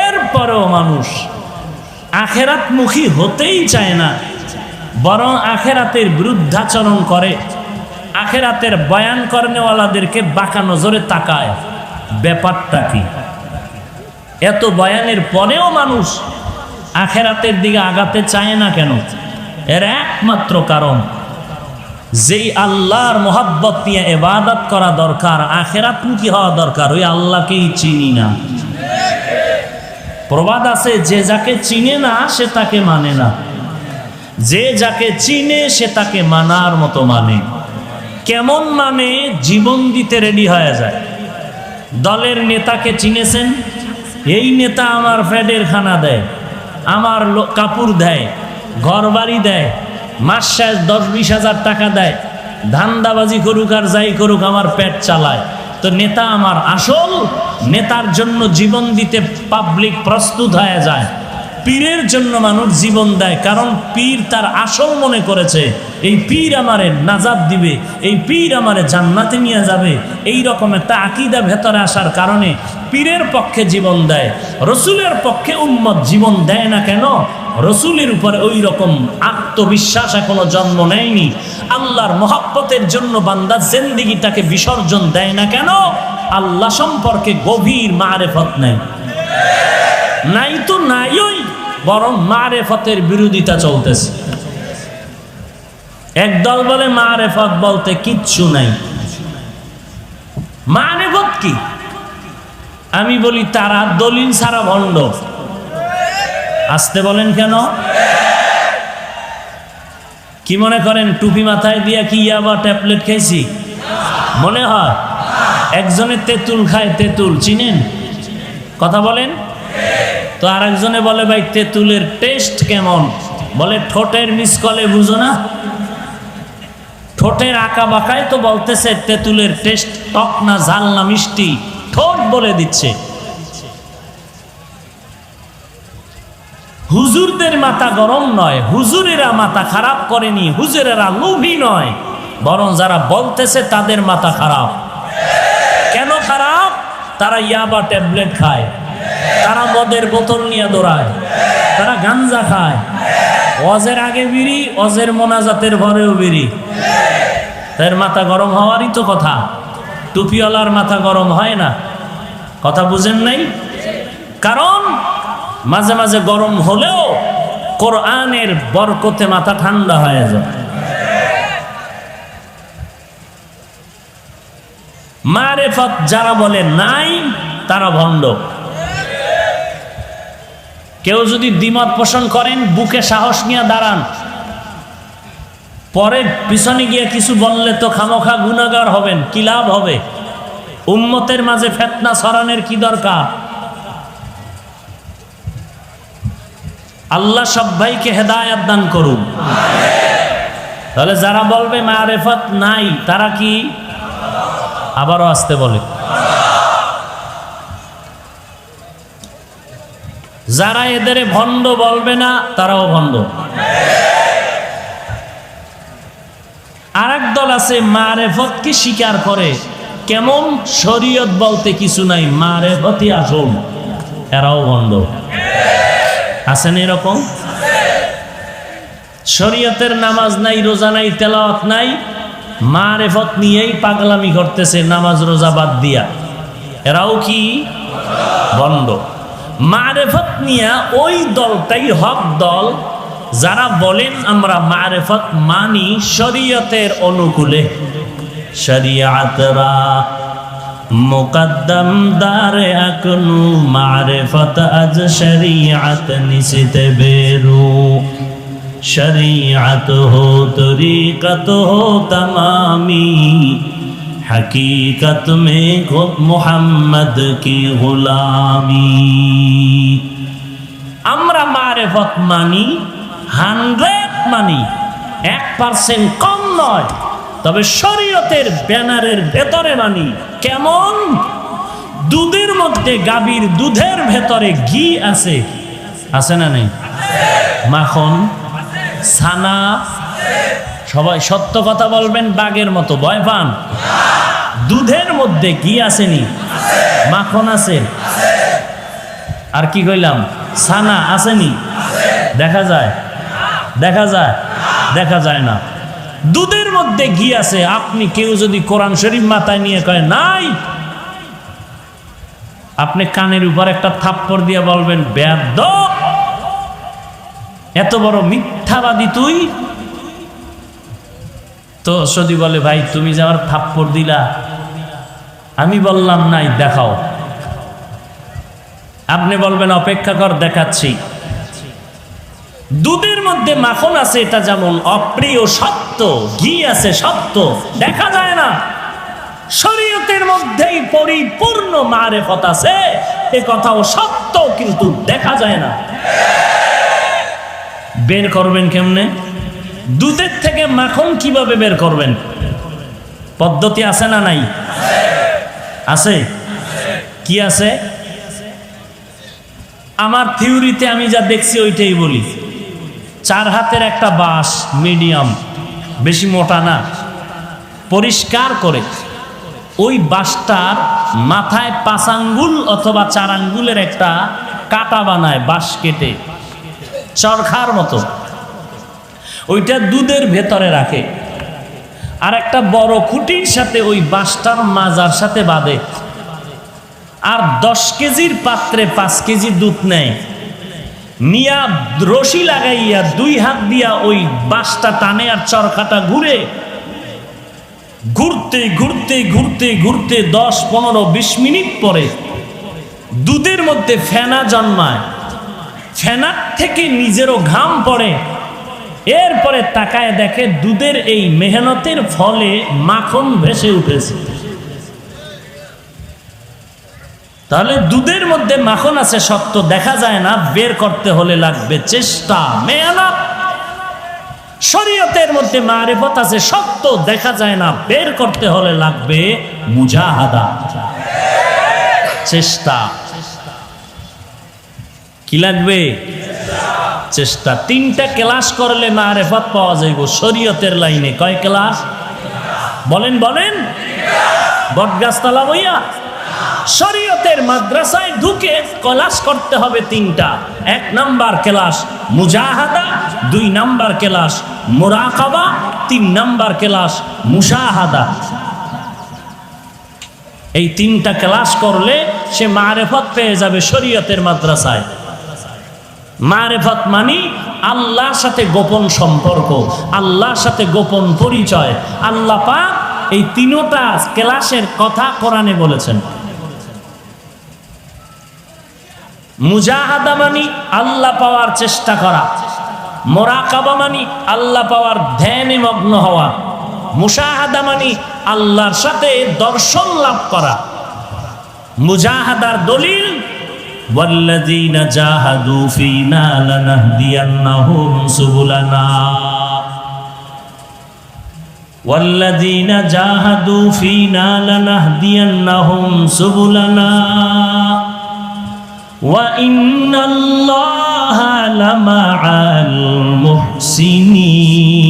S1: এরপরেও মানুষ আখেরাতমুখী হতেই চায় না, বরং আখেরাতের বিরুদ্ধাচরণ করে, আখেরাতের বয়ান করেনেওয়ালাদেরকে বাঁকা নজরে তাকায়। ব্যাপারটা কি? এত বয়ানের পরেও মানুষ আখেরাতের দিকে আগাতে চায় না কেন? এর একমাত্র কারণ, যেই আল্লাহর মোহাব্বত নিয়ে ইবাদত করা দরকার, আখেরাতমুখী হওয়া দরকার, ওই আল্লাহকেই চিনি না। প্রবাদ আছে, যে যাকে চিনে না সে তাকে মানে না, যে যাকে চিনে সে তাকে মানার মতো মানে। কেমন মানে? জীবন দিতে রেডি হয়ে যায়। দলের নেতাকে চিনেছেন? এই নেতা আমার ফ্যাটের খানা দেয়, আমার কাপড় দেয়, ঘর বাড়ি দেয়, মাস শেষ 10-20 হাজার টাকা দেয়, ধান্দাবাজি করুক আর যাই করুক আমার পেট চালায়। তো নেতা আমার আসল, নেতার জন্য জীবন দিতে পাবলিক প্রস্তুত হয়ে যায়। পীরের জন্য মানুষ জীবন দেয়, কারণ পীর তার আসল মনে করেছে এই পীর আমারে নাজাত দিবে, এই পীর আমারে জান্নাতে নিয়ে যাবে। এই রকম একটা আকীদা ভেতরে আসার কারণে পীরের পক্ষে জীবন দেয়। রসুলের পক্ষে উম্মত জীবন দেয় না কেন? রসুলের উপরে ওই রকম আত্মবিশ্বাস এখনো জন্ম নেয়নি। আল্লাহর মহব্বতের জন্য বান্দা জিন্দেগিটাকে বিসর্জন দেয় না কেন? আল্লাহ সম্পর্কে গভীর মারেফত নাই। নাই তো নাই, ওই বরং মারেফতের বিরোধিতা চলতেছে। একদল বলে মারেফত বলতে কিচ্ছু নাই। মারেফত কি? আমি বলি তারা দলিল ছাড়া ভণ্ড। আসতে বলেন কেন? কি মনে করেন টুপি মাথায় দিয়া কি আবার ট্যাবলেট খাইছি মনে হয়? একজনের তেঁতুল খায়, তেঁতুল চিনেন? কথা বলেন তো। আর একজনে বলে ভাই তেঁতুলের টেস্ট কেমন? বলে ঠোঁটের মিসকলে বুঝো না। ঠোঁটের আঁকা বাঁকায় তো বলতেছে তেঁতুলের টেস্ট টক না ঝাল না মিষ্টি, ঠোঁট বলে দিচ্ছে। হুজুরদের মাথা গরম নয়, হুজুরেরা মাথা খারাপ করেনি, হুজুরেরা লোভী নয়, বরং যারা বলতেছে তাদের মাথা খারাপ। কেন খারাপ? তারা ইয়াবা ট্যাবলেট খায়, তারা মদের বোতল নিয়ে দৌড়ায়, তারা গাঞ্জা খায়, ওয়াজের আগে বিড়ি, ওয়াজের মোনাজাতের পরেও বিড়ি। তার মাথা গরম হওয়ারই তো কথা। টুপিওয়ালার মাথা গরম হয় না, কথা বুঝেন নাই? কারণ মাঝে মাঝে গরম হলেও কোরআনের বরকতে মাথা ঠান্ডা হয়ে যায়। মারেফত যারা বলে নাই তারা ভণ্ড। কেউ যদি দ্বিমত পোষণ করেন, বুকে সাহস নিয়ে দাঁড়ান। পরে পিছনে গিয়ে কিছু বললে তো খামোখা গুনাহগার হবেন, কি লাভ হবে? উম্মতের মাঝে ফিতনা ছড়ানোর কি দরকার? আল্লাহ সব ভাইকে হেদায়েত দান করুন। তাহলে যারা বলবে মারেফত নাই তারা কি? আবারও আসতে বলে। যারা এদের ভণ্ড বলবে না তারাও ভণ্ড। আরেক দল আছে মারেফতকে স্বীকার করে, কেমন? শরীয়ত বলতে কিছু নাই, মারেফতই আসল, এরাও ভণ্ড। আছেন এরকম? শরীয়তের নামাজ নাই, রোজা নাই, তেলাওয়াত নাই, মারেফত নিয়েই পাগলামি করতেছে নামাজ রোজা বাদ দিয়া, এরাও কি? ভণ্ড। মারেফত নিয়ে ওই দলটাই হক দল যারা বলেন আমরা মারেফত মানি শরীয়তের অনুকূলে। শরিয়াতরা মুকদ্দম দারে আকনু, মারেফত আজ শরিয়াত নিশিতে বেরু। শরিয়াত হো তরিকত হো তমামি, हकीकत में खुद मोहम्मद की गुलामी। আমরা মারেফত মানি, 100 মানি, 1% কম নয়, তবে শরীয়তের ব্যানারের ভেতরে মানি। কেমন? দুধের মধ্যে, গাভীর দুধের ভেতরে ঘি আছে, আছে না নেই? মাখন, ছানা, সবাই সত্য কথা বলবেন, বাঘের মতো ভয় পান। দুধের মধ্যে ঘি আসেনি, মাখন আছে, আর কি কইলাম? ছানা আসেনি। দেখা যায়? দেখা যায়? দেখা যায় না। দুধের মধ্যে ঘি আছে। আপনি কেউ যদি কোরআন শরীফ মাথায় নিয়ে কয় নাই, আপনি কানের উপর একটা থাপ্পড় দিয়ে বলবেন বেয়াদব, এত বড় মিথ্যাবাদী তুই। তো যদি বলে ভাই তুমি যে আমার থাপ্পড় দিলা, আমি বললাম নাই, দেখাও। আপনি বলবেন অপেক্ষা কর, দেখাচ্ছি। দুধের মধ্যে মাখন আছে, এটা যেমন অপ্রিয় সত্য, ঘি আছে সত্য, দেখা যায় না। শরীয়তের মধ্যেই পরিপূর্ণ মারেফত আছে, এ কথাও সত্য, কিন্তু দেখা যায় না। বের করবেন কেমনে? দুধের থেকে মাখন কিভাবে বের করবেন? পদ্ধতি আছে না নাই? আছে। কি আছে? আমার থিওরিতে আমি যা দেখছি ওইটাই বলি। 4 হাতের একটা বাঁশ, মিডিয়াম, বেশি মোটা না, পরিষ্কার করে ওই বাঁশটার মাথায় 5 আঙ্গুল অথবা 4 আঙ্গুলের একটা কাটা বানায়, বাঁশ কেটে চরখার মতো, ওইটা দুধের ভেতরে রাখে, আর একটা বড় খুঁটির সাথে ওই বাঁশটার মাজার সাথে বাঁধে, আর 10 কেজির পাত্রে 5 কেজি দুধ নেয়, নিয়া রশি লাগাইয়া 2 হাত দিয়া ওই বাঁশটা টানে, আর চরখাটা ঘুরে, ঘুরতে ঘুরতে ঘুরতে ঘুরতে 10, 15, 20 মিনিট পরে দুধের মধ্যে ফেনা জন্মায়, ফেনার থেকে নিজেরও ঘাম পড়ে। এরপরে তাকায় দেখে দুধের এই মেহনতের ফলে মাখন ভেসে উঠেছে। তাহলে দুধের মধ্যে মাখন আছে সত্য, দেখা যায় না, বের করতে হলে লাগবে চেষ্টা, মেহনত। শরীয়তের মধ্যে মারিফত আছে, সত্য দেখা যায় না, বের করতে হলে লাগবে মুজাহাদা, চেষ্টা। কি লাগবে? চেষ্টা। 3টা ক্লাস করলে মারিফত পাওয়া যাইব শরীয়তের লাইনে। কয় ক্লাস? বলেন বলেন। বটগাছতলা বইয়া শরীয়তের মাদ্রাসায় ঢুকে ক্লাস করতে হবে 3টা। 1 নাম্বার ক্লাস মুজাহাদা, 2 নাম্বার ক্লাস মুরাকাবা, 3 নাম্বার ক্লাস মুশাহাদা। এই 3টা ক্লাস করলে সে মারিফত পেয়ে যাবে শরীয়তের মাদ্রাসায়। মারিফত মানে আল্লাহর সাথে গোপন সম্পর্ক, আল্লাহর সাথে গোপন পরিচয়। আল্লাহ পাক এই 3টা ক্লাসের কথা কোরআনে বলেছেন। মুজাহাদা মানি আল্লাহ পাওয়ার চেষ্টা করা, মুরাকাবা মানি আল্লাহ পাওয়ার ধ্যানে মগ্ন হওয়া, মুশাহাদা মানি আল্লাহর সাথে দর্শন লাভ করা। মুজাহাদার দলিল ওয়াল্লাযীনা জাহাদু ফীনা লানাহদিয়ান্নাহুম সুবুলানা, ওয়াল্লাযীনা জাহাদু ফীনা লানাহদিয়ান্নাহুম সুবুলানা ওয়া ইন্নাল্লাহা লামাআল মুহসিনিন।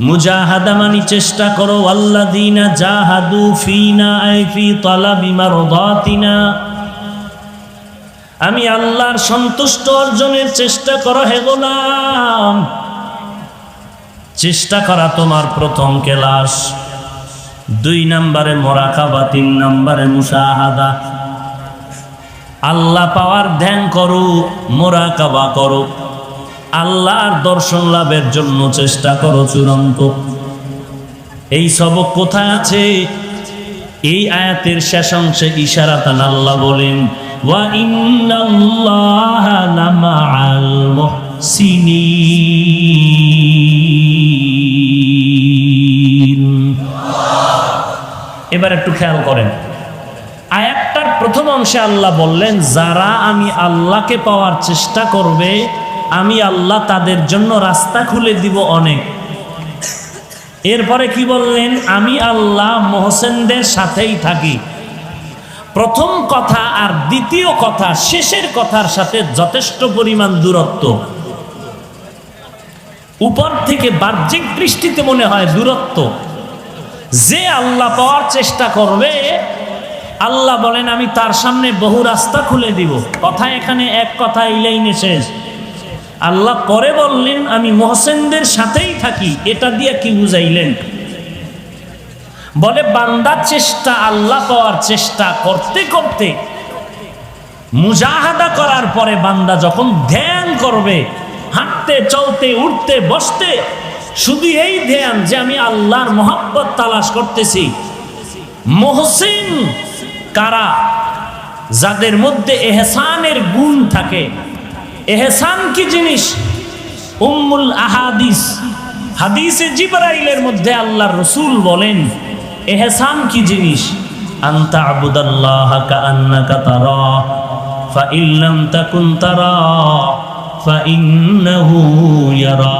S1: মুজাহাদা মানে চেষ্টা করো। ওয়াল্লাযীনা জাহাদু ফীনা আই ফি তালাবি মারদাতিনা, আমি আল্লাহর সন্তুষ্ট অর্জনের চেষ্টা করো হে গোলাম। চেষ্টা করা তোমার প্রথম ক্লাস। 2 নম্বরে মুরাকাবা, 3 নম্বরে মুশাহাদা। আল্লাহ পাওয়ার ধ্যান করো, মুরাকাবা করো, আল্লাহর দর্শন লাভের জন্য চেষ্টা করো চূড়ান্ত। এই সবক কোথায় আছে? এই আয়াতের শেষ অংশে ইশারাতান আল্লাহ বলেন ওয়া ইন্নাল্লাহা লামাআল মুহসিনিন। এবার একটু খেয়াল করেন, আয়াতটার প্রথম অংশে আল্লাহ বললেন যারা আমি আল্লাহকে পাওয়ার চেষ্টা করবে আমি আল্লাহ তাদের জন্য রাস্তা খুলে দিব অনেক। এরপরে কি বললেন? আমি আল্লাহ মুহসিনদের সাথেই থাকি। প্রথম কথা আর দ্বিতীয় কথা, শেষের কথার সাথে যথেষ্ট পরিমাণ দূরত্ব। উপর থেকে বাহ্যিক দৃষ্টিতে মনে হয় দূরত্ব। যে আল্লাহ পাওয়ার চেষ্টা করবে আল্লাহ বলেন আমি তার সামনে বহু রাস্তা খুলে দিব। কথা এখানে এক কথা এই লাইনে শেষ। আল্লাহ পরে বললেন আমি মুহসিনদের সাথেই থাকি। এটা দিয়ে কি বুঝাইলেন? বলে বান্দার চেষ্টা, আল্লাহ পাওয়ার চেষ্টা করতে করতে মুজাহাদা করার পরে বান্দা যখন ধ্যান করবে, হাঁটতে চলতে উঠতে বসতে শুধু এই ধ্যান যে আমি আল্লাহর মহব্বত তালাশ করতেছি। মুহসিন কারা? যাদের মধ্যে এহসানের গুণ থাকে। এহসান কি জিনিস? উম্মুল আহাদিস, হাদিসে জিবরাইলের মধ্যে আল্লাহর রাসূল বলেন এহসান কি জিনিস? আনতা আবুদাল্লাহা কাআন্নাকা তারা ফা ইল্লাম তাকুন তারা ফা ইন্নাহু ইয়ারা।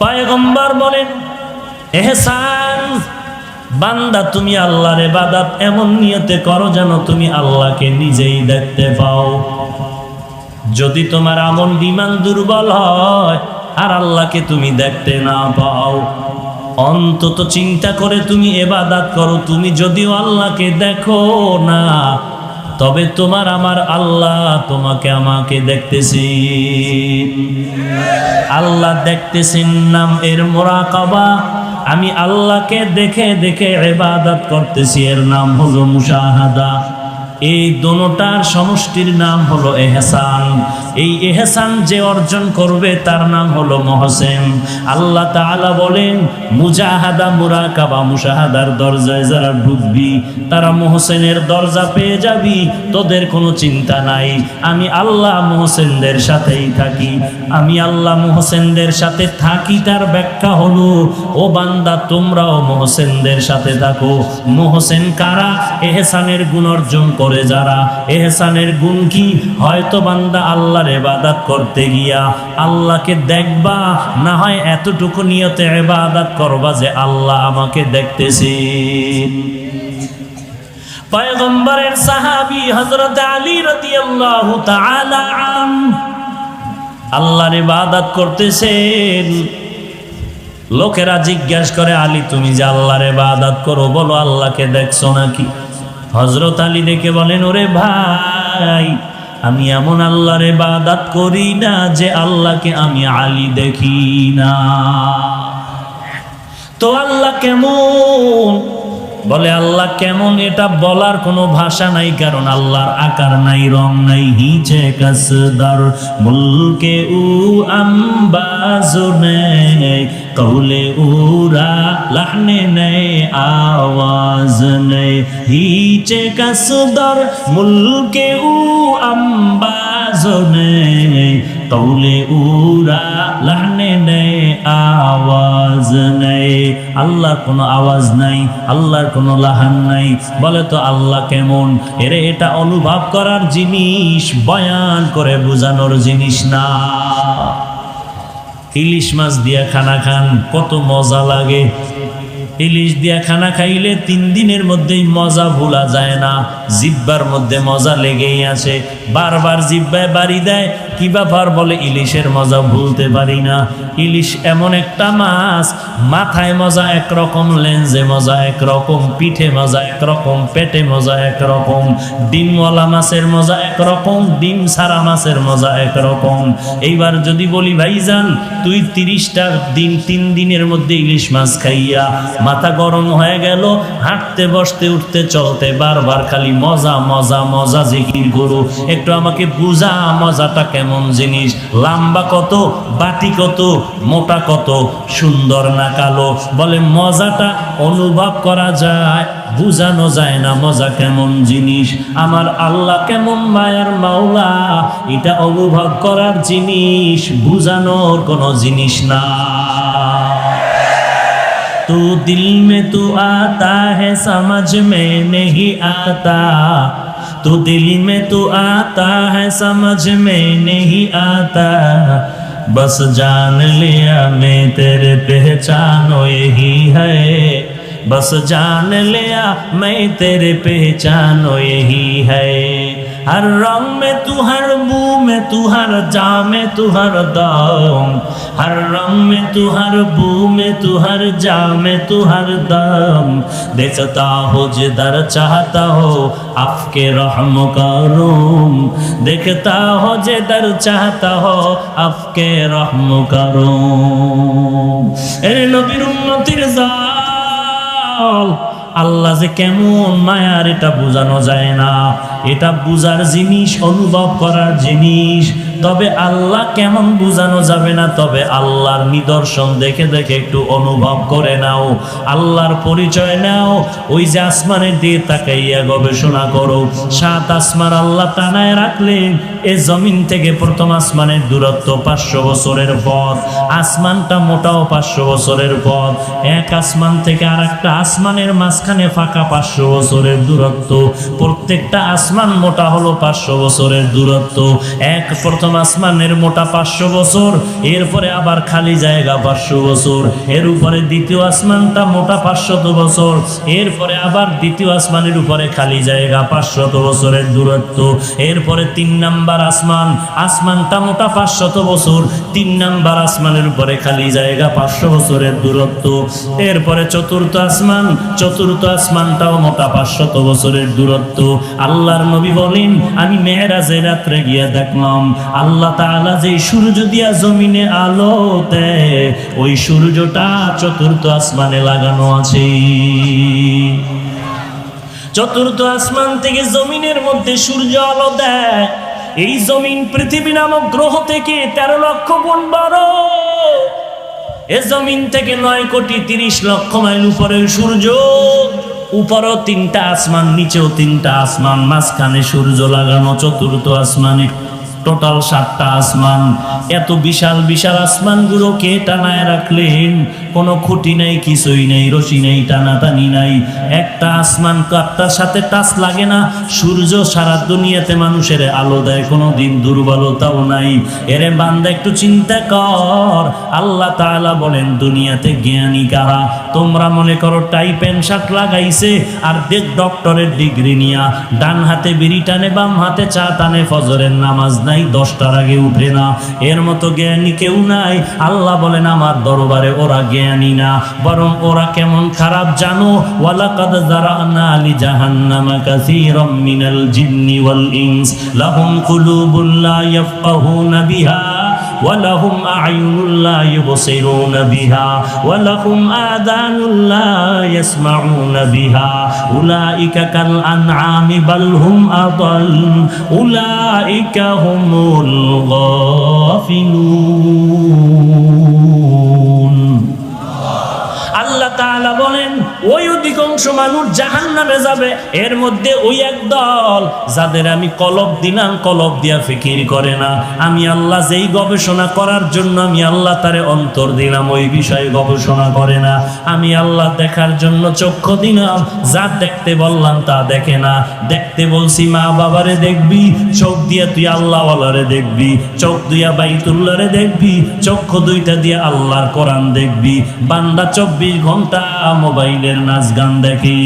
S1: পয়গম্বর বলেন এহসান বান্দা তুমি আল্লাহর ইবাদত এমন নিয়তে করো যেন তুমি আল্লাহকে নিজেই দেখতে পাও। যদি তোমার আমল ঈমান দুর্বল হয় আর আল্লাহকে তুমি দেখতে না পাও, অন্তত চিন্তা করে তুমি ইবাদত করো। তুমি যদিও আল্লাহকে দেখো না, তবে তোমার আমার আল্লাহ তোমাকে আমাকে দেখতেছেন। আল্লাহ দেখতেছেন নাম এর মুরাকাবা। আমি আল্লাহকে দেখে দেখে ইবাদত করতেছি, এর নাম হলো মুশাহাদা। এই দোনোটার সমষ্টির নাম হলো এহসান। এই এহসান যে অর্জন করবে তার নাম হলো মহসেন। আল্লাহ তাআলা বলেন, মুজাহাদা মুরাকাবা মুশাহাদার দরজায় যারা ঢুকবি তারা মহসেনের দরজা পেয়ে যাবি, তোদের কোনো চিন্তা নাই। আমি আল্লাহ মহসেনদের সাথেই থাকি। আমি আল্লাহ মহসেনদের সাথে থাকি তার ব্যাখ্যা হলো, ও বান্দা তোমরাও মহসেনদের সাথে থাকো। মহসেন কারা? এহসানের গুণ অর্জন করে যারা। এহসানের গুণ কি? হয়তো বান্দা আল্লাহর ইবাদত করতে গিয়া আল্লাহকে দেখবা, না হয় এতটুকু নিয়তে ইবাদত করবা যে আল্লাহ আমাকে দেখতেছে। পয়গম্বরের সাহাবী হযরত আলী রাদিয়াল্লাহু তাআলা আল্লাহর ইবাদত করতেছেন। লোকেরা জিজ্ঞাসা করে, আলী তুমি যে আল্লাহর ইবাদত করো, বলো আল্লাহকে দেখছো নাকি? হযরত আলী দেখে বলেন, ওরে ভাই, আমি এমন আল্লাহর ইবাদত করি না যে আল্লাহকে আমি আলী দেখি না। তো আল্লাহ কেমন? বলে আল্লাহ কেমন এটা বলার কোনো ভাষা নাই, কারণ আল্লাহর আকার নাই, রং নাই। হিচে কাসদার মুলকে উ আম্বাজনে কৌলে উরা লাহনে নেই আওয়াজ নেই। হিচে কাসদার মুলকে উ আম্বাজনে কৌলে উরা লাহনে নেই আওয়াজ নেই। আল্লাহর কোনো আওয়াজ নাই, আল্লাহর কোনো লাহান নাই। বলে তো আল্লাহ কেমন? এরে এটা অনুভব করার জিনিস, বয়ান করে বোঝানোর জিনিস না। ইলিশ মাছ দিয়া খানা খান, কত মজা লাগে। ইলিশ দিয়া খানা খাইলে 3 দিনের মধ্যেই মজা ভোলা যায় না। জিহ্বার মধ্যে মজা লেগেই আছে, বারবার জিহ্বায় বাড়ি দেয়। কি ব্যাপার? বলে ইলিশের মজা ভুলতে পারি না। ইলিশ এমন একটা মাছ, মাথায় মজা একরকম, লেন্সে মজা একরকম, পিঠে মজা একরকম, পেটে মজা একরকম। ডিমওয়ালা মাছের মজা একরকম, ডিম ছাড়া মাছের মজা একরকম। এইবার যদি বলি ভাইজান তুই 30টা দিন 3 দিনের মধ্যে ইলিশ মাছ খাইয়া মাথা গরম হয়ে গেল, হাঁটতে বসতে উঠতে চলতে বারবার খালি মজা মজা মজা জিকির করো, একটু আমাকে বুঝা মজাটা কেমন জিনিস? লম্বা কত, বাটি কত, মোটা কত, সুন্দর না কালো? বলে মজাটা অনুভব করা যায়, বুঝানো যায় না মজা কেমন জিনিস। আমার আল্লাহ কেমন মায়ার মাওলা, এটা অনুভব করার জিনিস, বুঝানোর কোনো জিনিস না। तू दिल में तू आता है समझ में नहीं आता, तू दिल में तू आता है समझ में नहीं आता, बस जान लिया मैं तेरे पहचानो यही है, बस जान लिया मैं तेरे पहचानो यही है। हर रंग में तू, हर बू में तू, हर जा में तू, हर दम, हर रंग में तू, हर बू में तू, हर जा में तू, हर दम, देखता हो जिधर चाहता हो आपके रहम करूम, देखता हो जिधर चाहता हो आपके रहम करूम। এরে নবীর উম্মতের জাল, আল্লাহ যে কেমন মায়ার এটা বোঝানো যায় না। এটা বুঝার জিনিস, অনুভব করার জিনিস। তবে আল্লাহ কেমন বোঝানো যাবে না, তবে আল্লাহর নিদর্শন দেখে দেখে একটু অনুভব করে নাও, আল্লাহর পরিচয় নাও। ওই যে আসমানের দিকে তাকাইয়া গবেষণা করো। 7 আসমান আল্লাহ টানায় রাখলেন। এই জমিন থেকে প্রথম আসমানের দূরত্ব 500 বছরের পথ। আসমানটা মোটাও 500 বছরের পথ। এক আসমান থেকে আর একটা আসমানের মাঝখানে ফাঁকা 500 বছরের দূরত্ব। প্রত্যেকটা আসমান মোটা হলো 500 বছরের দূরত্ব। এক প্রথম আসমানের মোটা 500 বছর, এরপরে আবার খালি জায়গা 500 বছর, এর উপরে দ্বিতীয় আসমানটা মোটা 500 বছর, এরপরে আবার দ্বিতীয় আসমানের উপরে খালি জায়গা 500 বছরের দূরত্ব, এরপরে 3 নাম্বার আসমান, আসমানটা মোটা 500 বছর, 3 নাম্বার আসমানের উপরে খালি জায়গা 500 বছরের দূরত্ব, এরপরে চতুর্থ আসমান, চতুর্থ আসমানটাও মোটা 500 বছরের দূরত্ব। আল্লাহর নবী বলেন, আমি মেরাজের রাত্রে গিয়ে দেখলাম আল্লাহ তাআলা যে সূর্য দিয়া জমিনে আলো দেয়, ওই সূর্যটা চতুর্থ আসমানে লাগানো আছে। চতুর্থ আসমান থেকে জমিনের মধ্যে সূর্য আলো দেয়। এই জমিন পৃথিবী নামক গ্রহ থেকে 13 লক্ষ গুণ বড়। এ জমিন থেকে 9,30,00,000 মাইল উপরে সূর্য। উপরও 3টা আসমান, নিচেও 3টা আসমান, মাঝখানে সূর্য লাগানো চতুর্থ আসমানে। টোটাল 7টা আসমান। এত বিশাল বিশাল আসমানগুলোকে টানায় রাখলেন, কোনো খুঁটি নাই, কিছুই নেই, রশি নেই, টানাটানি নাই। একটা আসমান কাপটার সাথে টাচ লাগে না। সূর্য সারা দুনিয়াতে মানুষের আলো দেয়, কোনো দিন দুর্বলতাও নাই। এরে বান্দা একটু চিন্তা কর, আল্লাহ তাআলা বলেন দুনিয়াতে জ্ঞানী কারা? তোমরা মনে করো টাই প্যান্ট শার্ট লাগাইছে আর ডক্টরের ডিগ্রি নিয়া ডান হাতে বিড়ি টানে, বাম হাতে চা টানে, ফজরের নামাজ নাই, 10টার আগে উঠে না। এর মতো জ্ঞানী কেউ নাই। আল্লাহ বলেন আমার দরবারে ওরা জ্ঞানী না, বরং ওরা কেমন খারাপ জানো? ওয়ালাকাদ যারানা লি জাহান্নামা কাসীরাম মিনাল জিন্নি ওয়াল ইনস লাহুম কুলুবুন লা ইয়াফকাহুনা বিহা ওয়ালাহুম আ'য়ুনুন লা ইউবসিরুনা বিহা ওয়ালাহুম আযানুন লা ইয়াসমাউনা বিহা উলাইকা কাল আনআমি বাল হুম আদাল উলাইকা হুমুল গাফিলুন। আল্লাহ তাআলা বলেন ওই অধিকাংশ মানুষ জাহান্নামে যাবে। এর মধ্যে ওই এক দল যাদের আমি কলব দিলাম, কলব দিয়া ফিকির করে না। আমি আল্লাহ যেই গবেষণা করার জন্য আমি আল্লাহ তারে অন্তর দিলাম, ওই বিষয়ে গবেষণা করে না। আমি আল্লাহ দেখার জন্য চক্ষু দিলাম, যা দেখতে বললাম তা দেখে না। দেখতে বলছি মা বাবারে দেখবি, চোখ দিয়া তুই আল্লাহওয়ালারে দেখবি, চোখ দিয়া বাইতুল্লাহরে দেখবি, চক্ষু দুইটা দিয়া আল্লাহর কোরআন দেখবি। বান্দা 24 ঘন্টা মোবাইলের নাচ গান দেখি।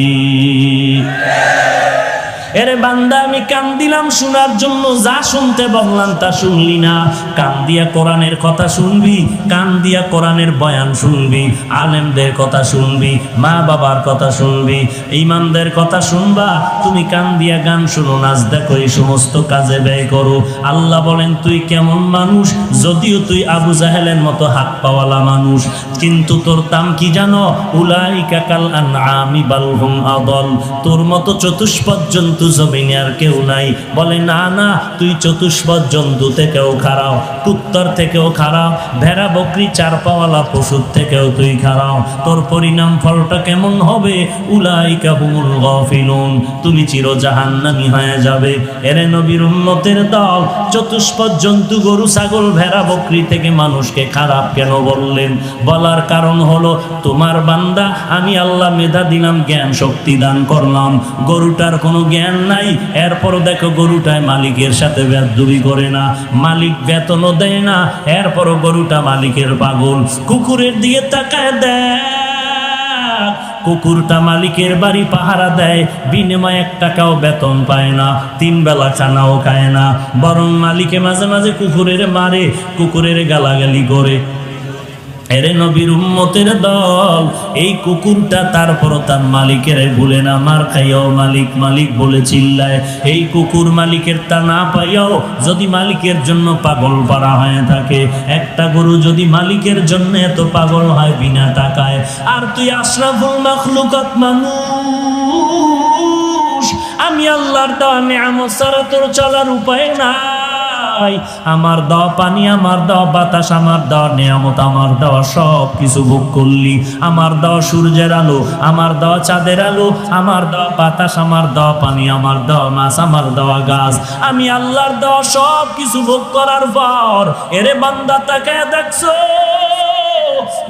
S1: এরে বান্দা আমি কান দিলাম শোনার জন্য, যা শুনতে বললাম তা শুনলি না। কান দিয়া কোরআনের কথা শুনবি, কান দিয়া কোরআনের বয়ান শুনবি, আলেমদের কথা শুনবি, মা বাবার কথা শুনবি, ইমামদের কথা শুনবা। তুমি কান দিয়া গান শুনো, নাচ দেখো, এই সমস্ত কাজে ব্যয় করো। আল্লাহ বলেন তুই কেমন মানুষ? যদিও তুই আবু জাহেলের মতো হাত পাওয়ালা মানুষ, কিন্তু তোর দাম কি জানো? উলাইকা কাল আনআমি বাল হুম আদাল। তোর মতো চতুষ্পদ জন্তু জমিনে আর কেউ নাই। বলে না না, তুই চতুষ্পদ জন্তু থেকেও খারাপ, কুত্তর থেকেও খারাপ, ভেড়া বকরি চার পাওয়ালা পশুর থেকেও তুই খারাপ। তোর পরিণাম ফলটা কেমন হবে? উলাইকা হুমুল গাফিলুন। তুমি চির জাহান্নামী হয়ে যাবে। এরে নবীর উম্মতের দল, চতুষ্পদ জন্তু গরু ছাগল ভেড়া বকরি থেকে মানুষকে খারাপ কেন বললেন? বলার কারণ হলো তোমার বান্দা আমি আল্লাহ মেধা দিলাম, জ্ঞান শক্তি দান করলাম, গরুটার কোনো জ্ঞান নাই। এরপরও দেখো গরুটায় মালিকের সাথে বেয়াদবি করে না, মালিক বেতনও দেয় না, এরপরও গরুটা মালিকের পাগল। কুকুরের দিকে তাকায় দেয়, কুকুরটা মালিকের বাড়ি পাহারা দেয়, বিনিময়ে 1 টাকাও বেতন পায় না, 3 বেলা খানাও খায় না, বরং মালিকে মাঝে মাঝে কুকুরের মারে, কুকুরের গালাগালি করে। এরে নবীর উম্মতের দল, এই কুকুরটা তারপরও তার মালিকের ভুলে না, মার খাইয়াও মালিক মালিক বলে চিল্লায়। এই কুকুর মালিকের তা না পাইয়াও যদি মালিকের জন্য পাগল পারা হয়ে থাকে, একটা গরু যদি মালিকের জন্য এত পাগল হয় বিনা টাকায়, আর তুই আশরাফুল মাখলুকাত মানুষ, আমি আল্লাহর দেওয়া নিয়ামত ছাড়া তোর চলার উপায় না। আমার দেওয়া পানি, আমার দেওয়া বাতাস, আমার দেওয়া নিয়ামত, আমার দেওয়া সব কিছু ভোগ করলি। আমার দেওয়া সূর্যের আলো, আমার দেওয়া চাঁদের আলো, আমার দেওয়া বাতাস, আমার দেওয়া পানি, আমার দেওয়া মাছ, আমার দেওয়া গাছ, আমি আল্লাহর দেওয়া সব কিছু ভোগ করার পর এরে বান্দা তাকে দেখছো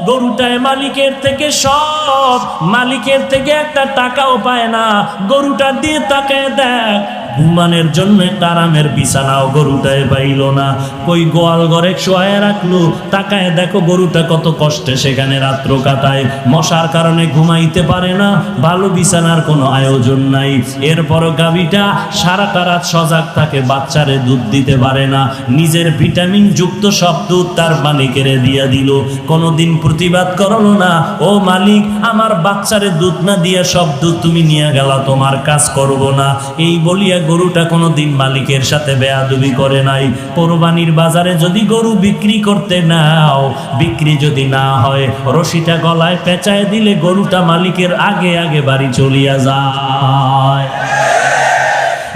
S1: গরুটায় মালিকের থেকে সব, মালিকের থেকে 1 টাকাও পায় না। গরুটা দিয়ে তাকে দেখ, ঘুমানোর জন্য আরামের বিছানাও গরুটায় পাইল না। কই গোয়াল ঘরে শোয়ায় রাখলো, তাকায় দেখো গরুটা কত কষ্টে সেখানে রাত্র কাটায়, মশার কারণে ঘুমাইতে পারে না, ভালো বিছানার কোনো আয়োজন নাই। এরপরও গাভীটা সারাটা রাত সজাগ থাকে, বাচ্চারে দুধ দিতে পারে না, নিজের ভিটামিন যুক্ত সব দুধ তার মালিকেরে দিয়া দিল, কোনোদিন প্রতিবাদ করলো না, ও মালিক আমার বাচ্চারে দুধ না দিয়া সব দুধ তুমি নিয়ে গেলা, তোমার কাজ করব না। এই বলিয়া গরুটা কোনোদিন মালিকের সাথে বেয়াদবি করে নাই। কোরবানির বাজারে যদি গরু বিক্রি করতে নাও, বিক্রি যদি না হয়, রশিটা গলায় পেঁচায় দিলে গরুটা মালিকের আগে আগে বাড়ি চলিয়া যায়।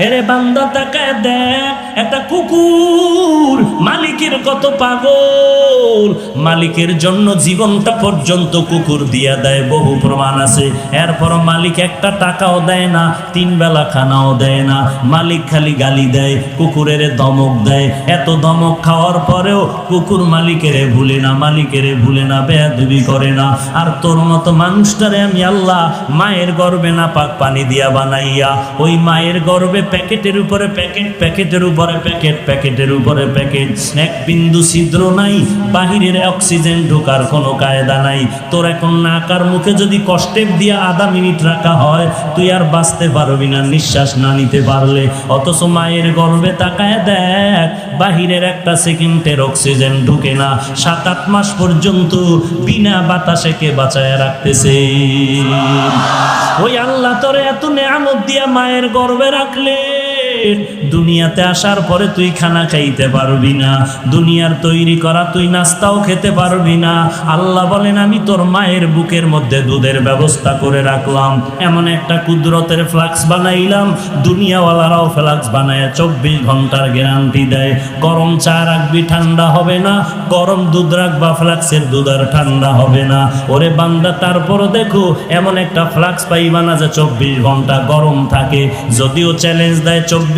S1: এরে বান্দা তাকায় দেখ, একটা কুকুর মালিকের কত পাগল, মালিকের জন্য জীবনটা পর্যন্ত কুকুর দিয়া দেয়, বহু প্রমাণ আছে। এরপর মালিক একটা টাকাও দেয় না, 3 বেলা খানাও দেয় না, মালিক খালি গালি দেয়, কুকুরের ধমক দেয়। এত ধমক খাওয়ার পরেও কুকুর মালিকেরে ভুলে না, মালিকেরে ভুলে না, বেয়াদবি করে না। আর তোর মতো মানুষটারে আমি আল্লাহ মায়ের গর্ভে না পাক পানি দিয়া বানাইয়া, ওই মায়ের গর্ভে প্যাকেটের উপরে প্যাকেট, প্যাকেটের উপরে প্যাকেট, প্যাকেটের উপরে প্যাকেট, এক বিন্দু ছিদ্র নাই, বাহিরের অক্সিজেন ঢোকার কোনো কায়দা নাই। তোর এখন নাকার মুখে যদি কষ্টেপ দিয়া আধা মিনিট রাখা হয়, তুই আর বাঁচতে পারবি না নিঃশ্বাস না নিতে পারলে। অথচ মায়ের গর্ভে তাকায় দেখ, বাহিরের একটা সেকেন্ডের অক্সিজেন ঢুকে না, 7-8 মাস পর্যন্ত বিনা বাতাসে কে বাঁচায় রাখতেছে। ওই আল্লাহ তোরে এত নেয়ামত দিয়া মায়ের গর্ভে রাখলে, দুনিয়াতে আসার পরে তুই খানা খাইতে পারবি না, দুনিয়ার তৈরি করা তুই নাস্তাও খেতে পারবি না। আল্লাহ বলেন আমি তোর মায়ের বুকের মধ্যে দুধের ব্যবস্থা করে রাখলাম, এমন একটা কুদরতের ফ্লাক্স বানাইলাম, দুনিয়াওয়ালারাও ফ্লাক্স বানায় 24 ঘন্টার গ্যারান্টি দেয়। গরম চা রাখবি ঠান্ডা হবে না, গরম দুধ রাখবা ফ্লাক্সের দুধ আর ঠান্ডা হবে না। ওরে বান্দা, তারপরও দেখো এমন একটা ফ্লাক্স পাইবা না যে 24 ঘন্টা গরম থাকে। যদিও চ্যালেঞ্জ দেয় 24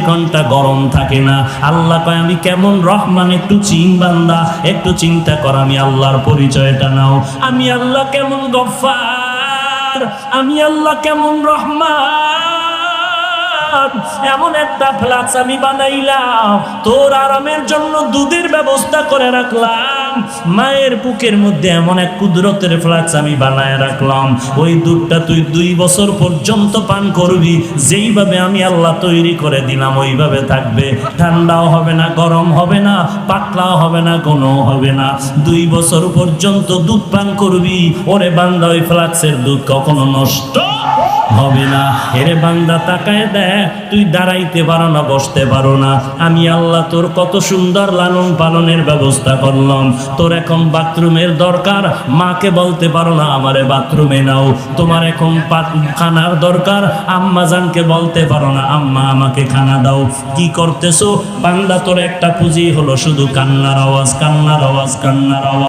S1: ঘন্টা গরম থাকে না। আল্লাহ কয় আমি কেমন রহমান, একটু বান্দা, একটু চিন্তা কর, আমি আল্লাহর পরিচয়টা নাও। আমি আল্লাহ কেমন গফফার, আমি আল্লাহ কেমন রহমান। এমন একটা ফ্লাক্স আমি বানাইলাম, তোর আরামের জন্য দুধের ব্যবস্থা করে রাখলাম, মায়ের বুকের মধ্যে এমন এক কুদরতের ফ্লাক্স আমি বানায় রাখলাম। ওই দুধটা তুই 2 বছর পর্যন্ত পান করবি, যেইভাবে আমি আল্লাহ তৈরি করে দিলাম ওইভাবে থাকবে, ঠান্ডাও হবে না, গরম হবে না, পাতলাও হবে না, ঘনও হবে না। 2 বছর পর্যন্ত দুধ পান করবি। ওরে বান্দা, ওই ফ্লাক্সের দুধ কখনো নষ্ট হবে না। এরে বান্দা তাকায় দেখ, তুই দাঁড়াইতে পারো না, বসতে পারো না, আমি আল্লাহ তোর কত সুন্দর লালন পালনের ব্যবস্থা করলাম। তোর এখন বাথরুমের দরকার, মাকে বলতে পারো না আমারে বাথরুমে নাও। তোমার এখন খানার দরকার, আম্মা জানকে বলতে পারো না আম্মা আমাকে খানা দাও। কি করতেছো বান্দা? তোর একটা পুঁজি হলো শুধু কান্নার আওয়াজ, কান্নার আওয়াজ, কান্নার আওয়াজ।